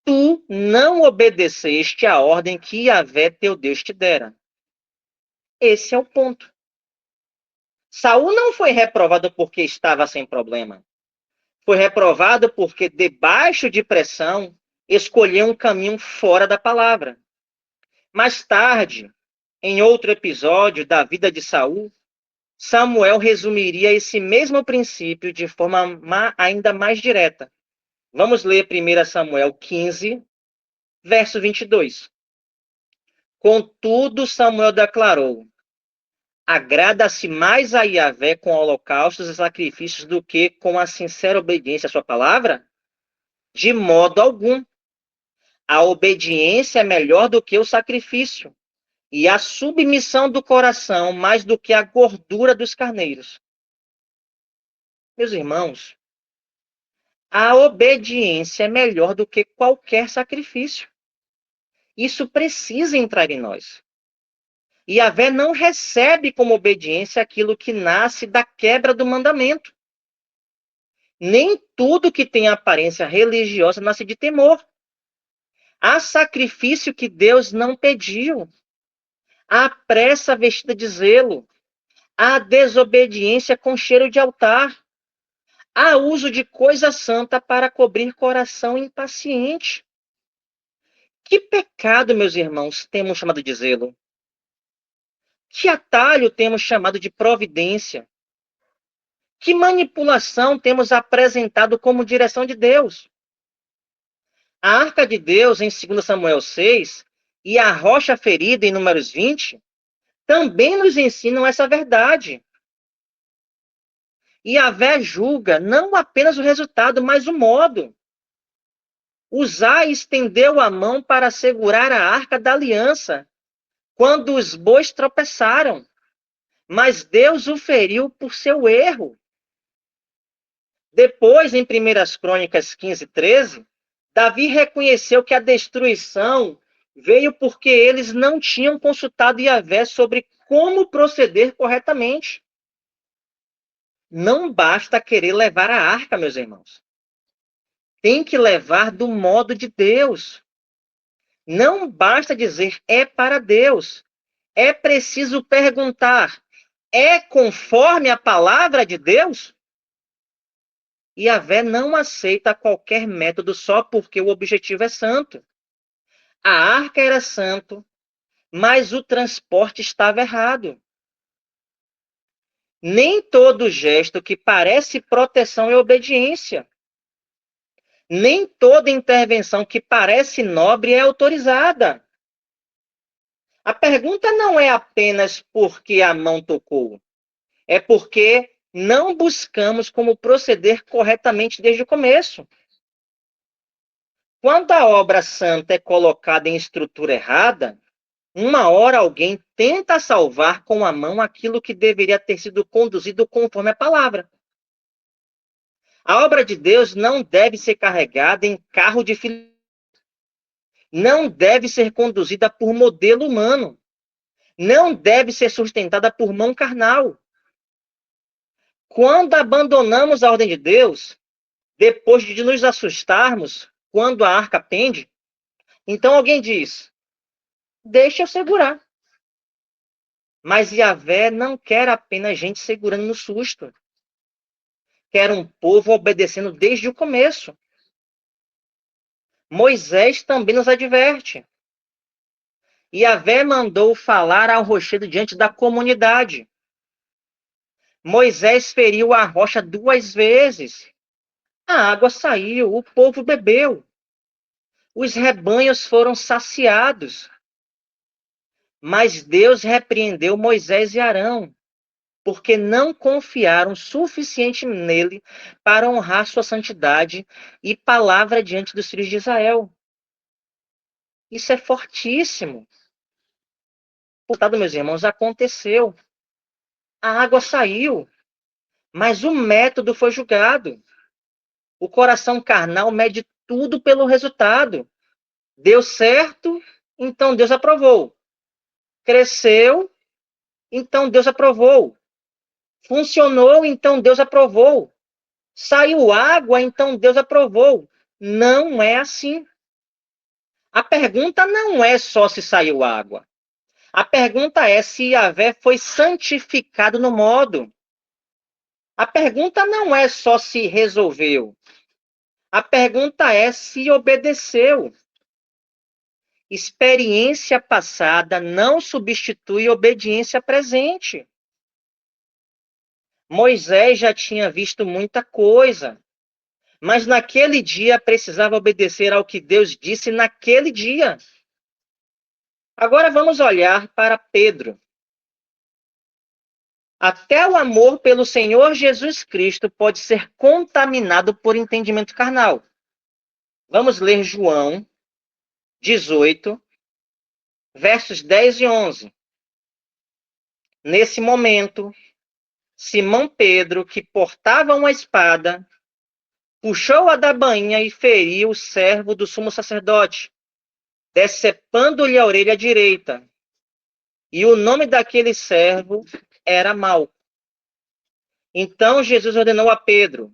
Tu não obedeceste à ordem que Yahvé, teu Deus, te dera. Esse é o ponto. Saul não foi reprovado porque estava sem problema. Foi reprovado porque, debaixo de pressão, escolheu um caminho fora da palavra. Mais tarde, em outro episódio da vida de Saul, Samuel resumiria esse mesmo princípio de forma ainda mais direta. Vamos ler 1 Samuel 15, verso 22. Contudo, Samuel declarou: agrada-se mais a Yahvé com holocaustos e sacrifícios do que com a sincera obediência à sua palavra? De modo algum. A obediência é melhor do que o sacrifício, e a submissão do coração mais do que a gordura dos carneiros. Meus irmãos, a obediência é melhor do que qualquer sacrifício. Isso precisa entrar em nós. E Yahvé não recebe como obediência aquilo que nasce da quebra do mandamento. Nem tudo que tem aparência religiosa nasce de temor. Há sacrifício que Deus não pediu. Há pressa vestida de zelo. Há desobediência com cheiro de altar. Há uso de coisa santa para cobrir coração impaciente. Que pecado, meus irmãos, temos chamado de zelo? Que atalho temos chamado de providência? Que manipulação temos apresentado como direção de Deus? A arca de Deus, em 2 Samuel 6, e a rocha ferida, em Números 20, também nos ensinam essa verdade. E Yahvé julga não apenas o resultado, mas o modo. Uzá estendeu a mão para segurar a arca da aliança, quando os bois tropeçaram, mas Deus o feriu por seu erro. Depois, em 1 Crônicas 15, 13, Davi reconheceu que a destruição veio porque eles não tinham consultado Yahvé sobre como proceder corretamente. Não basta querer levar a arca, meus irmãos. Tem que levar do modo de Deus. Não basta dizer é para Deus. É preciso perguntar: é conforme a palavra de Deus? Yahvé não aceita qualquer método só porque o objetivo é santo. A arca era santo, mas o transporte estava errado. Nem todo gesto que parece proteção é obediência. Nem toda intervenção que parece nobre é autorizada. A pergunta não é apenas porque a mão tocou. É porque não buscamos como proceder corretamente desde o começo. Quando a obra santa é colocada em estrutura errada, uma hora alguém tenta salvar com a mão aquilo que deveria ter sido conduzido conforme a palavra. A obra de Deus não deve ser carregada em carro de filibuster. Não deve ser conduzida por modelo humano. Não deve ser sustentada por mão carnal. Quando abandonamos a ordem de Deus, depois de nos assustarmos, quando a arca pende, então alguém diz: deixa eu segurar. Mas Yahvé não quer apenas gente segurando no susto. Quer um povo obedecendo desde o começo. Moisés também nos adverte. Yahvé mandou falar ao rochedo diante da comunidade. Moisés feriu a rocha 2 vezes. A água saiu, o povo bebeu. Os rebanhos foram saciados. Mas Deus repreendeu Moisés e Arão, porque não confiaram suficiente nele para honrar sua santidade e palavra diante dos filhos de Israel. Isso é fortíssimo. Portanto, meus irmãos, aconteceu. A água saiu, mas o método foi julgado. O coração carnal mede tudo pelo resultado. Deu certo, então Deus aprovou. Cresceu, então Deus aprovou. Funcionou, então Deus aprovou. Saiu água, então Deus aprovou. Não é assim. A pergunta não é só se saiu água. A pergunta é se Yahvé foi santificado no modo. A pergunta não é só se resolveu. A pergunta é se obedeceu. Experiência passada não substitui obediência presente. Moisés já tinha visto muita coisa, mas naquele dia precisava obedecer ao que Deus disse naquele dia. Agora vamos olhar para Pedro. Até o amor pelo Senhor Jesus Cristo pode ser contaminado por entendimento carnal. Vamos ler João 18, versos 10 e 11. Nesse momento, Simão Pedro, que portava uma espada, puxou-a da bainha e feriu o servo do sumo sacerdote, decepando-lhe a orelha direita. E o nome daquele servo era Malco. Então Jesus ordenou a Pedro: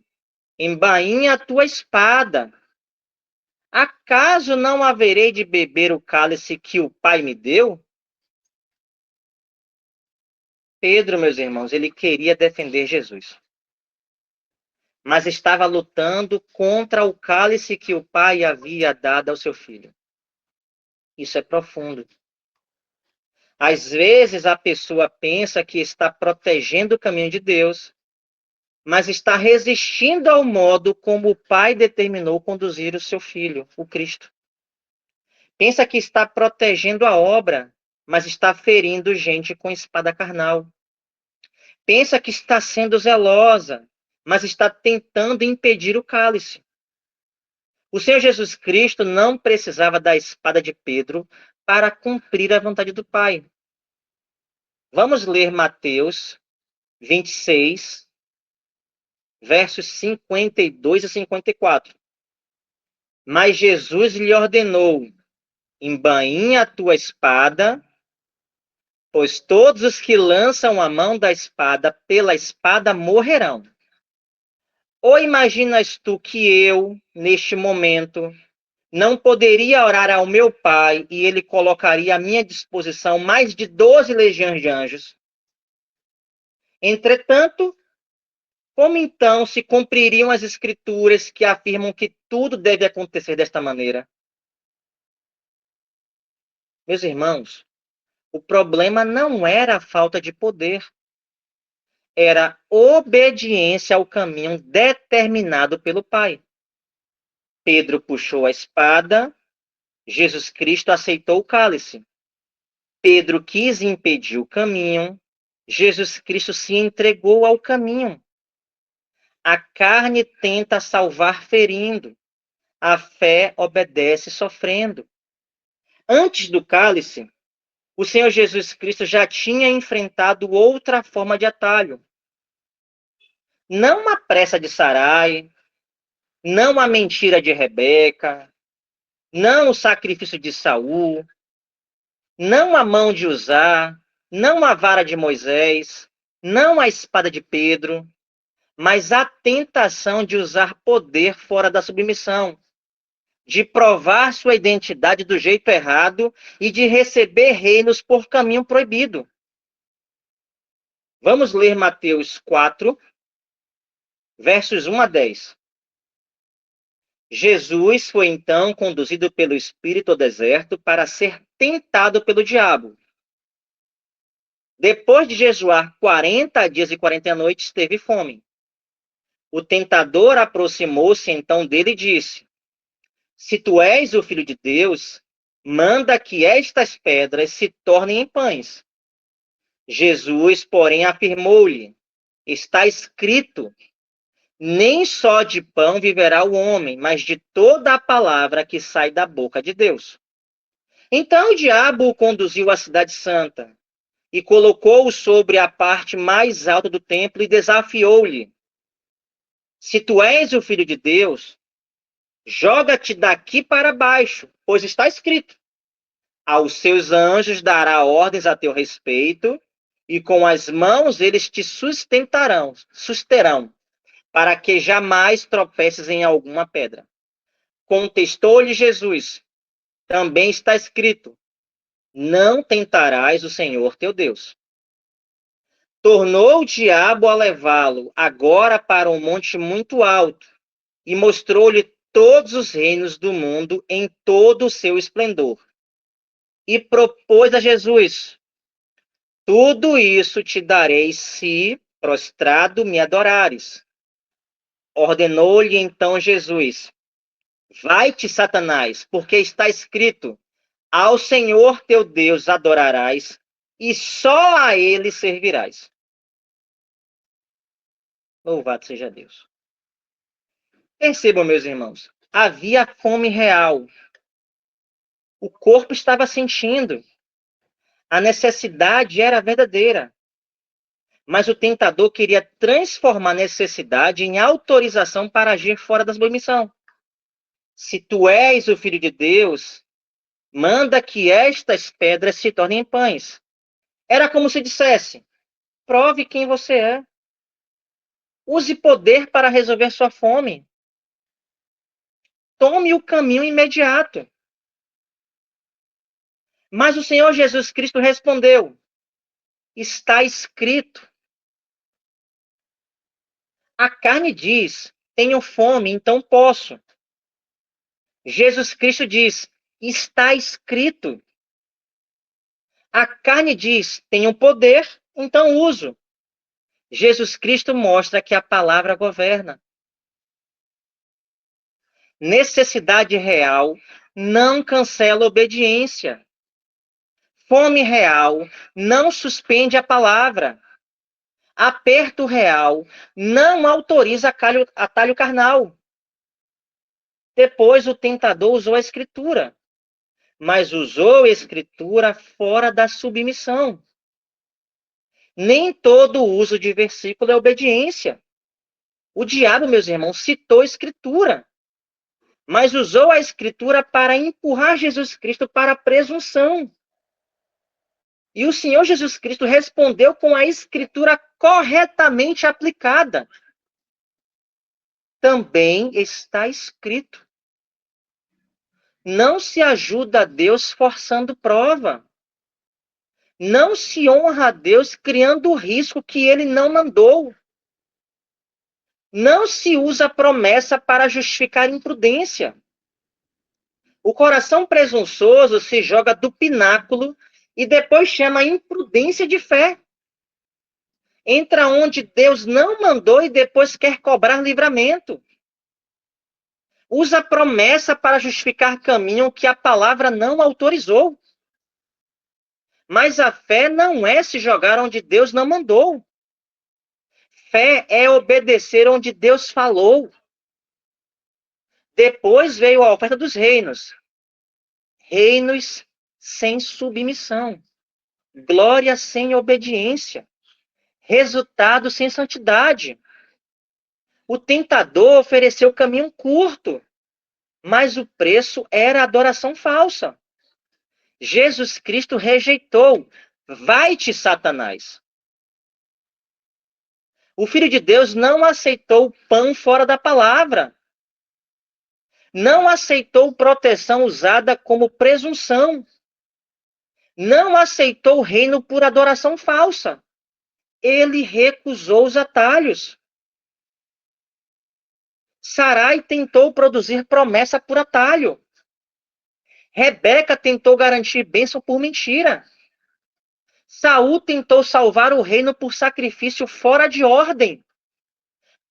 embainha a tua espada. Acaso não haverei de beber o cálice que o Pai me deu? Pedro, meus irmãos, ele queria defender Jesus, mas estava lutando contra o cálice que o Pai havia dado ao seu filho. Isso é profundo. Às vezes a pessoa pensa que está protegendo o caminho de Deus, mas está resistindo ao modo como o Pai determinou conduzir o seu filho, o Cristo. Pensa que está protegendo a obra, mas está ferindo gente com espada carnal. Pensa que está sendo zelosa, mas está tentando impedir o cálice. O Senhor Jesus Cristo não precisava da espada de Pedro para cumprir a vontade do Pai. Vamos ler Mateus 26, versos 52 e 54. Mas Jesus lhe ordenou: embainha a tua espada, pois todos os que lançam a mão da espada pela espada morrerão. Ou imaginas tu que eu, neste momento, não poderia orar ao meu Pai e ele colocaria à minha disposição mais de 12 legiões de anjos? Entretanto, como então se cumpririam as escrituras que afirmam que tudo deve acontecer desta maneira? Meus irmãos, o problema não era a falta de poder, era obediência ao caminho determinado pelo Pai. Pedro puxou a espada, Jesus Cristo aceitou o cálice. Pedro quis impedir o caminho, Jesus Cristo se entregou ao caminho. A carne tenta salvar ferindo, a fé obedece sofrendo. Antes do cálice, o Senhor Jesus Cristo já tinha enfrentado outra forma de atalho. Não a pressa de Sarai, não a mentira de Rebeca, não o sacrifício de Saul, não a mão de Uzá, não a vara de Moisés, não a espada de Pedro, mas a tentação de usar poder fora da submissão, de provar sua identidade do jeito errado e de receber reinos por caminho proibido. Vamos ler Mateus 4, versos 1 a 10. Jesus foi então conduzido pelo Espírito ao deserto para ser tentado pelo diabo. Depois de jejuar 40 dias e 40 noites, teve fome. O tentador aproximou-se então dele e disse: se tu és o Filho de Deus, manda que estas pedras se tornem em pães. Jesus, porém, afirmou-lhe: está escrito, nem só de pão viverá o homem, mas de toda a palavra que sai da boca de Deus. Então o diabo o conduziu à cidade santa e colocou-o sobre a parte mais alta do templo e desafiou-lhe: se tu és o Filho de Deus, joga-te daqui para baixo, pois está escrito: aos seus anjos dará ordens a teu respeito, e com as mãos eles te susterão, para que jamais tropeces em alguma pedra. Contestou-lhe Jesus: também está escrito: não tentarás o Senhor teu Deus. Tornou o diabo a levá-lo agora para um monte muito alto, e mostrou-lhe todos os reinos do mundo em todo o seu esplendor. E propôs a Jesus: tudo isso te darei se, prostrado, me adorares. Ordenou-lhe então Jesus: vai-te, Satanás, porque está escrito: Ao Senhor teu Deus adorarás, e só a ele servirás. Louvado seja Deus. Percebam, meus irmãos, havia fome real. O corpo estava sentindo. A necessidade era verdadeira. Mas o tentador queria transformar a necessidade em autorização para agir fora da submissão. Se tu és o Filho de Deus, manda que estas pedras se tornem pães. Era como se dissesse: prove quem você é. Use poder para resolver sua fome. Tome o caminho imediato. Mas o Senhor Jesus Cristo respondeu: está escrito. A carne diz: tenho fome, então posso. Jesus Cristo diz: está escrito. A carne diz: tenho poder, então uso. Jesus Cristo mostra que a palavra governa. Necessidade real não cancela obediência. Fome real não suspende a palavra. Aperto real não autoriza atalho carnal. Depois o tentador usou a escritura, mas usou a escritura fora da submissão. Nem todo uso de versículo é obediência. O diabo, meus irmãos, citou a escritura, mas usou a escritura para empurrar Jesus Cristo para a presunção. E o Senhor Jesus Cristo respondeu com a escritura corretamente aplicada. Também está escrito. Não se ajuda a Deus forçando prova. Não se honra a Deus criando o risco que ele não mandou. Não se usa a promessa para justificar imprudência. O coração presunçoso se joga do pináculo e depois chama a imprudência de fé. Entra onde Deus não mandou e depois quer cobrar livramento. Usa a promessa para justificar caminho que a palavra não autorizou. Mas a fé não é se jogar onde Deus não mandou. Fé é obedecer onde Deus falou. Depois veio a oferta dos reinos. Reinos sem submissão. Glória sem obediência. Resultado sem santidade. O tentador ofereceu caminho curto, mas o preço era adoração falsa. Jesus Cristo rejeitou. Vai-te, Satanás. O Filho de Deus não aceitou o pão fora da palavra. Não aceitou proteção usada como presunção. Não aceitou o reino por adoração falsa. Ele recusou os atalhos. Sarai tentou produzir promessa por atalho. Rebeca tentou garantir bênção por mentira. Saul tentou salvar o reino por sacrifício fora de ordem.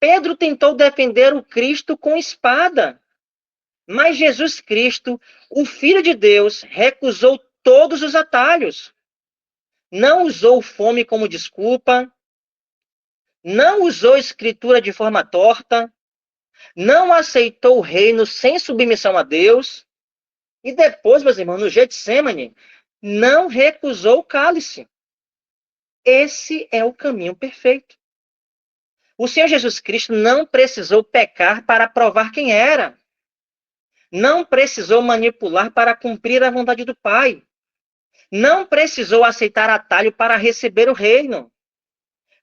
Pedro tentou defender o Cristo com espada. Mas Jesus Cristo, o Filho de Deus, recusou todos os atalhos. Não usou fome como desculpa. Não usou escritura de forma torta. Não aceitou o reino sem submissão a Deus. E depois, meus irmãos, no Getsêmani, não recusou o cálice. Esse é o caminho perfeito. O Senhor Jesus Cristo não precisou pecar para provar quem era. Não precisou manipular para cumprir a vontade do Pai. Não precisou aceitar atalho para receber o reino.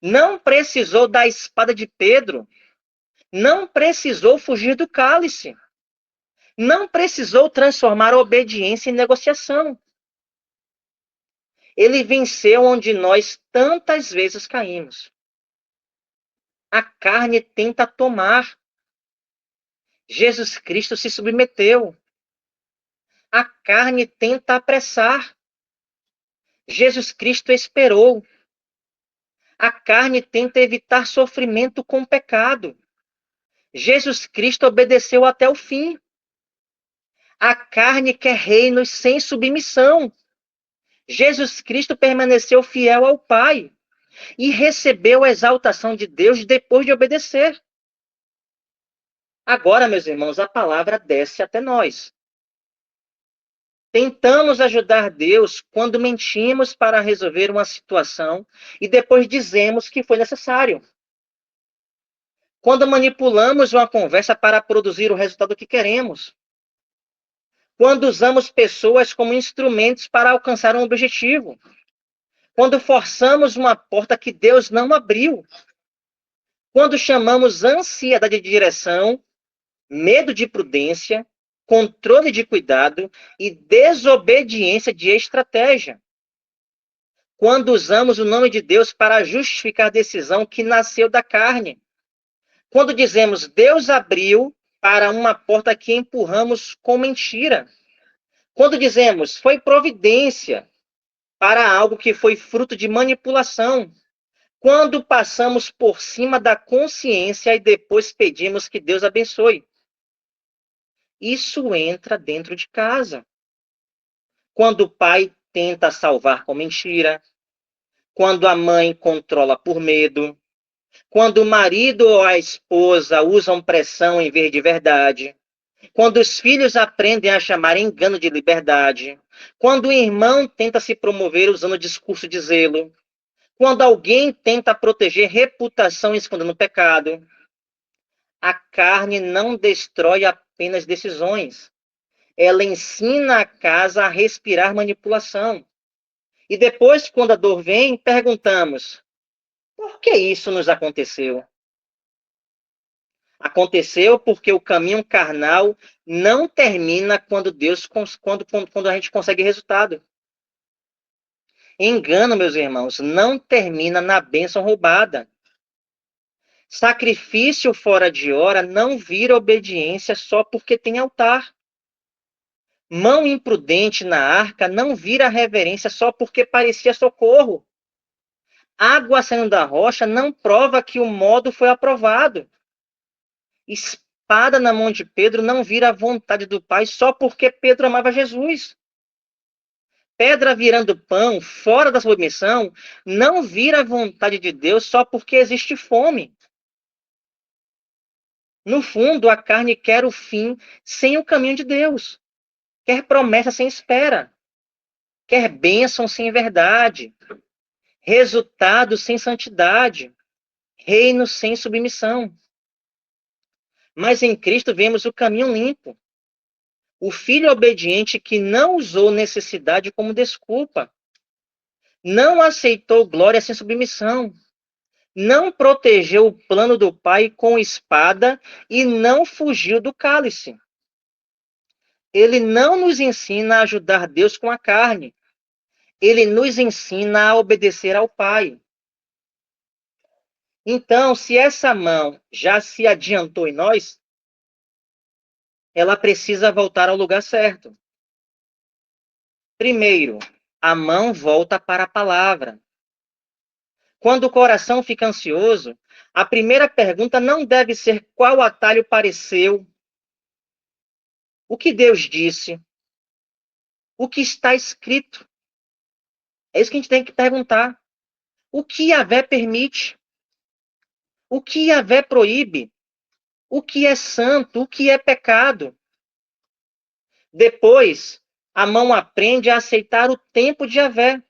Não precisou da espada de Pedro. Não precisou fugir do cálice. Não precisou transformar a obediência em negociação. Ele venceu onde nós tantas vezes caímos. A carne tenta tomar. Jesus Cristo se submeteu. A carne tenta apressar. Jesus Cristo esperou. A carne tenta evitar sofrimento com pecado. Jesus Cristo obedeceu até o fim. A carne quer reinos sem submissão. Jesus Cristo permaneceu fiel ao Pai e recebeu a exaltação de Deus depois de obedecer. Agora, meus irmãos, a palavra desce até nós. Tentamos ajudar Deus quando mentimos para resolver uma situação e depois dizemos que foi necessário. Quando manipulamos uma conversa para produzir o resultado que queremos. Quando usamos pessoas como instrumentos para alcançar um objetivo. Quando forçamos uma porta que Deus não abriu. Quando chamamos ansiedade de direção, medo de prudência, controle de cuidado e desobediência de estratégia. Quando usamos o nome de Deus para justificar a decisão que nasceu da carne. Quando dizemos Deus abriu para uma porta que empurramos com mentira. Quando dizemos foi providência para algo que foi fruto de manipulação. Quando passamos por cima da consciência e depois pedimos que Deus abençoe. Isso entra dentro de casa. Quando o pai tenta salvar com mentira, quando a mãe controla por medo, quando o marido ou a esposa usam pressão em vez de verdade, quando os filhos aprendem a chamar engano de liberdade, quando o irmão tenta se promover usando discurso de zelo, quando alguém tenta proteger reputação escondendo pecado. A carne não destrói apenas decisões. Ela ensina a casa a respirar manipulação. E depois, quando a dor vem, perguntamos: por que isso nos aconteceu? Aconteceu porque o caminho carnal não termina quando quando a gente consegue resultado. Engano, meus irmãos, não termina na bênção roubada. Sacrifício fora de hora não vira obediência só porque tem altar. Mão imprudente na arca não vira reverência só porque parecia socorro. Água saindo da rocha não prova que o modo foi aprovado. Espada na mão de Pedro não vira a vontade do Pai só porque Pedro amava Jesus. Pedra virando pão fora da submissão não vira a vontade de Deus só porque existe fome. No fundo, a carne quer o fim sem o caminho de Deus. Quer promessa sem espera. Quer bênção sem verdade. Resultado sem santidade. Reino sem submissão. Mas em Cristo vemos o caminho limpo. O filho obediente que não usou necessidade como desculpa. Não aceitou glória sem submissão. Não protegeu o plano do Pai com espada e não fugiu do cálice. Ele não nos ensina a ajudar Deus com a carne. Ele nos ensina a obedecer ao Pai. Então, se essa mão já se adiantou em nós, ela precisa voltar ao lugar certo. Primeiro, a mão volta para a palavra. Quando o coração fica ansioso, a primeira pergunta não deve ser qual atalho pareceu, o que Deus disse, o que está escrito. É isso que a gente tem que perguntar. O que Yahvé permite? O que Yahvé proíbe? O que é santo? O que é pecado? Depois, a mão aprende a aceitar o tempo de Yahvé.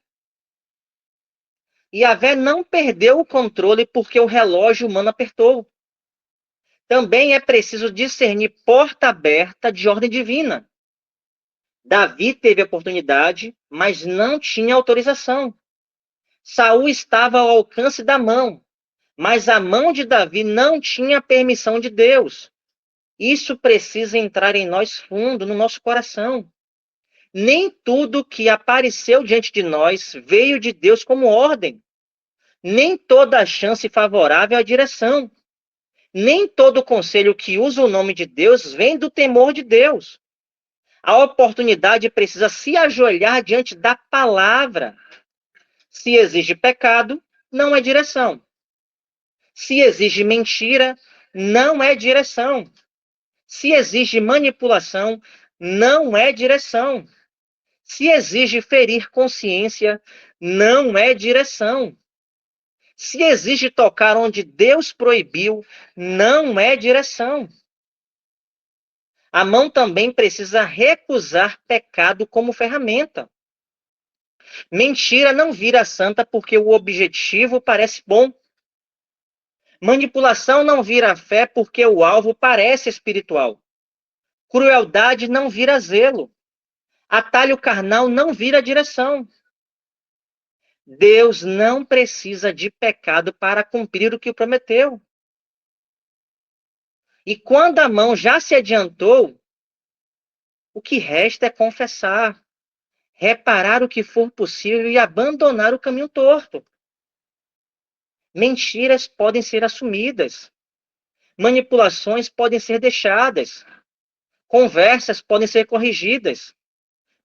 Yahvé não perdeu o controle porque o relógio humano apertou. Também é preciso discernir porta aberta de ordem divina. Davi teve oportunidade, mas não tinha autorização. Saul estava ao alcance da mão, mas a mão de Davi não tinha permissão de Deus. Isso precisa entrar em nós fundo, no nosso coração. Nem tudo que apareceu diante de nós veio de Deus como ordem. Nem toda a chance favorável é a direção. Nem todo conselho que usa o nome de Deus vem do temor de Deus. A oportunidade precisa se ajoelhar diante da palavra. Se exige pecado, não é direção. Se exige mentira, não é direção. Se exige manipulação, não é direção. Se exige ferir consciência, não é direção. Se exige tocar onde Deus proibiu, não é direção. A mão também precisa recusar pecado como ferramenta. Mentira não vira santa porque o objetivo parece bom. Manipulação não vira fé porque o alvo parece espiritual. Crueldade não vira zelo. Atalho carnal não vira direção. Deus não precisa de pecado para cumprir o que prometeu. E quando a mão já se adiantou, o que resta é confessar, reparar o que for possível e abandonar o caminho torto. Mentiras podem ser assumidas, manipulações podem ser deixadas, conversas podem ser corrigidas,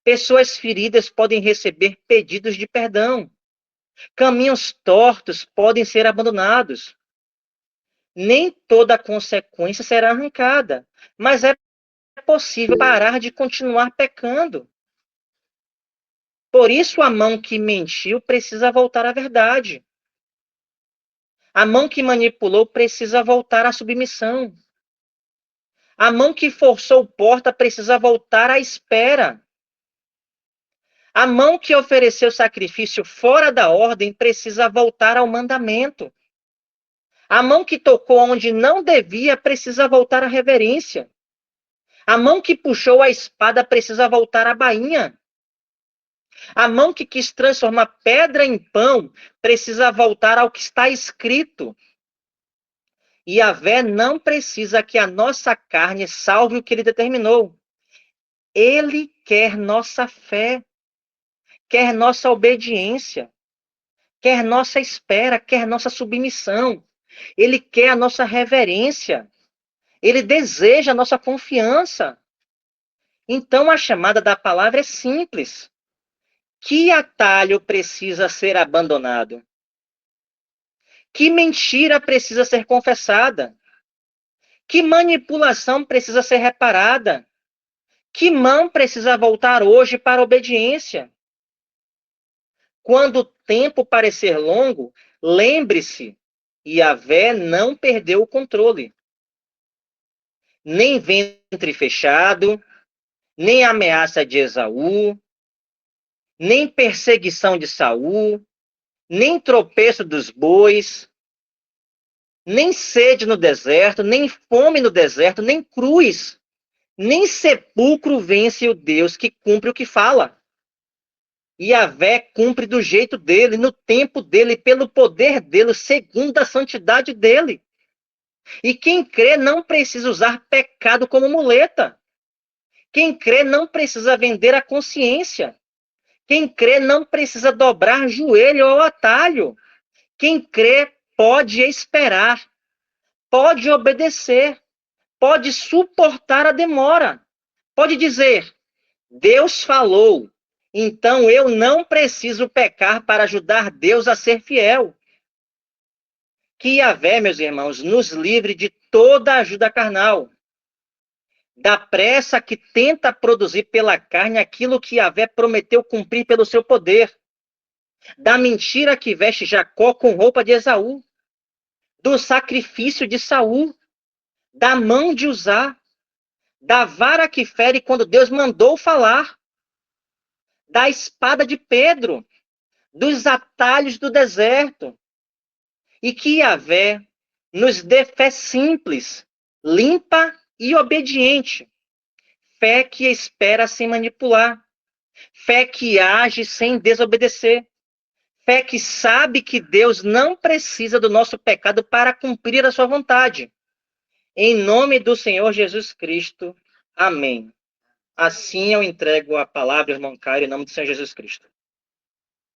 pessoas feridas podem receber pedidos de perdão, caminhos tortos podem ser abandonados. Nem toda consequência será arrancada, mas é possível parar de continuar pecando. Por isso, a mão que mentiu precisa voltar à verdade. A mão que manipulou precisa voltar à submissão. A mão que forçou porta precisa voltar à espera. A mão que ofereceu sacrifício fora da ordem precisa voltar ao mandamento. A mão que tocou onde não devia precisa voltar à reverência. A mão que puxou a espada precisa voltar à bainha. A mão que quis transformar pedra em pão precisa voltar ao que está escrito. E Yahvé não precisa que a nossa carne salve o que ele determinou. Ele quer nossa fé, quer nossa obediência, quer nossa espera, quer nossa submissão. Ele quer a nossa reverência. Ele deseja a nossa confiança. Então a chamada da palavra é simples. Que atalho precisa ser abandonado? Que mentira precisa ser confessada? Que manipulação precisa ser reparada? Que mão precisa voltar hoje para a obediência? Quando o tempo parecer longo, lembre-se, Yahvé não perdeu o controle. Nem ventre fechado, nem ameaça de Esaú, nem perseguição de Saul, nem tropeço dos bois, nem sede no deserto, nem fome no deserto, nem cruz, nem sepulcro vence o Deus que cumpre o que fala. Yahvé cumpre do jeito dele, no tempo dele, pelo poder dele, segundo a santidade dele. E quem crê não precisa usar pecado como muleta. Quem crê não precisa vender a consciência. Quem crê não precisa dobrar joelho ou atalho. Quem crê pode esperar, pode obedecer, pode suportar a demora. Pode dizer: Deus falou, então eu não preciso pecar para ajudar Deus a ser fiel. Que Yahvé, meus irmãos, nos livre de toda ajuda carnal, da pressa que tenta produzir pela carne aquilo que Yahvé prometeu cumprir pelo seu poder, da mentira que veste Jacó com roupa de Esaú, do sacrifício de Saul, da mão de Uzá, da vara que fere quando Deus mandou falar, da espada de Pedro, dos atalhos do deserto, e que Yahvé nos dê fé simples, limpa e obediente, fé que espera sem manipular, fé que age sem desobedecer, fé que sabe que Deus não precisa do nosso pecado para cumprir a sua vontade. Em nome do Senhor Jesus Cristo. Amém. Assim eu entrego a palavra, irmão Caio, em nome do Senhor Jesus Cristo.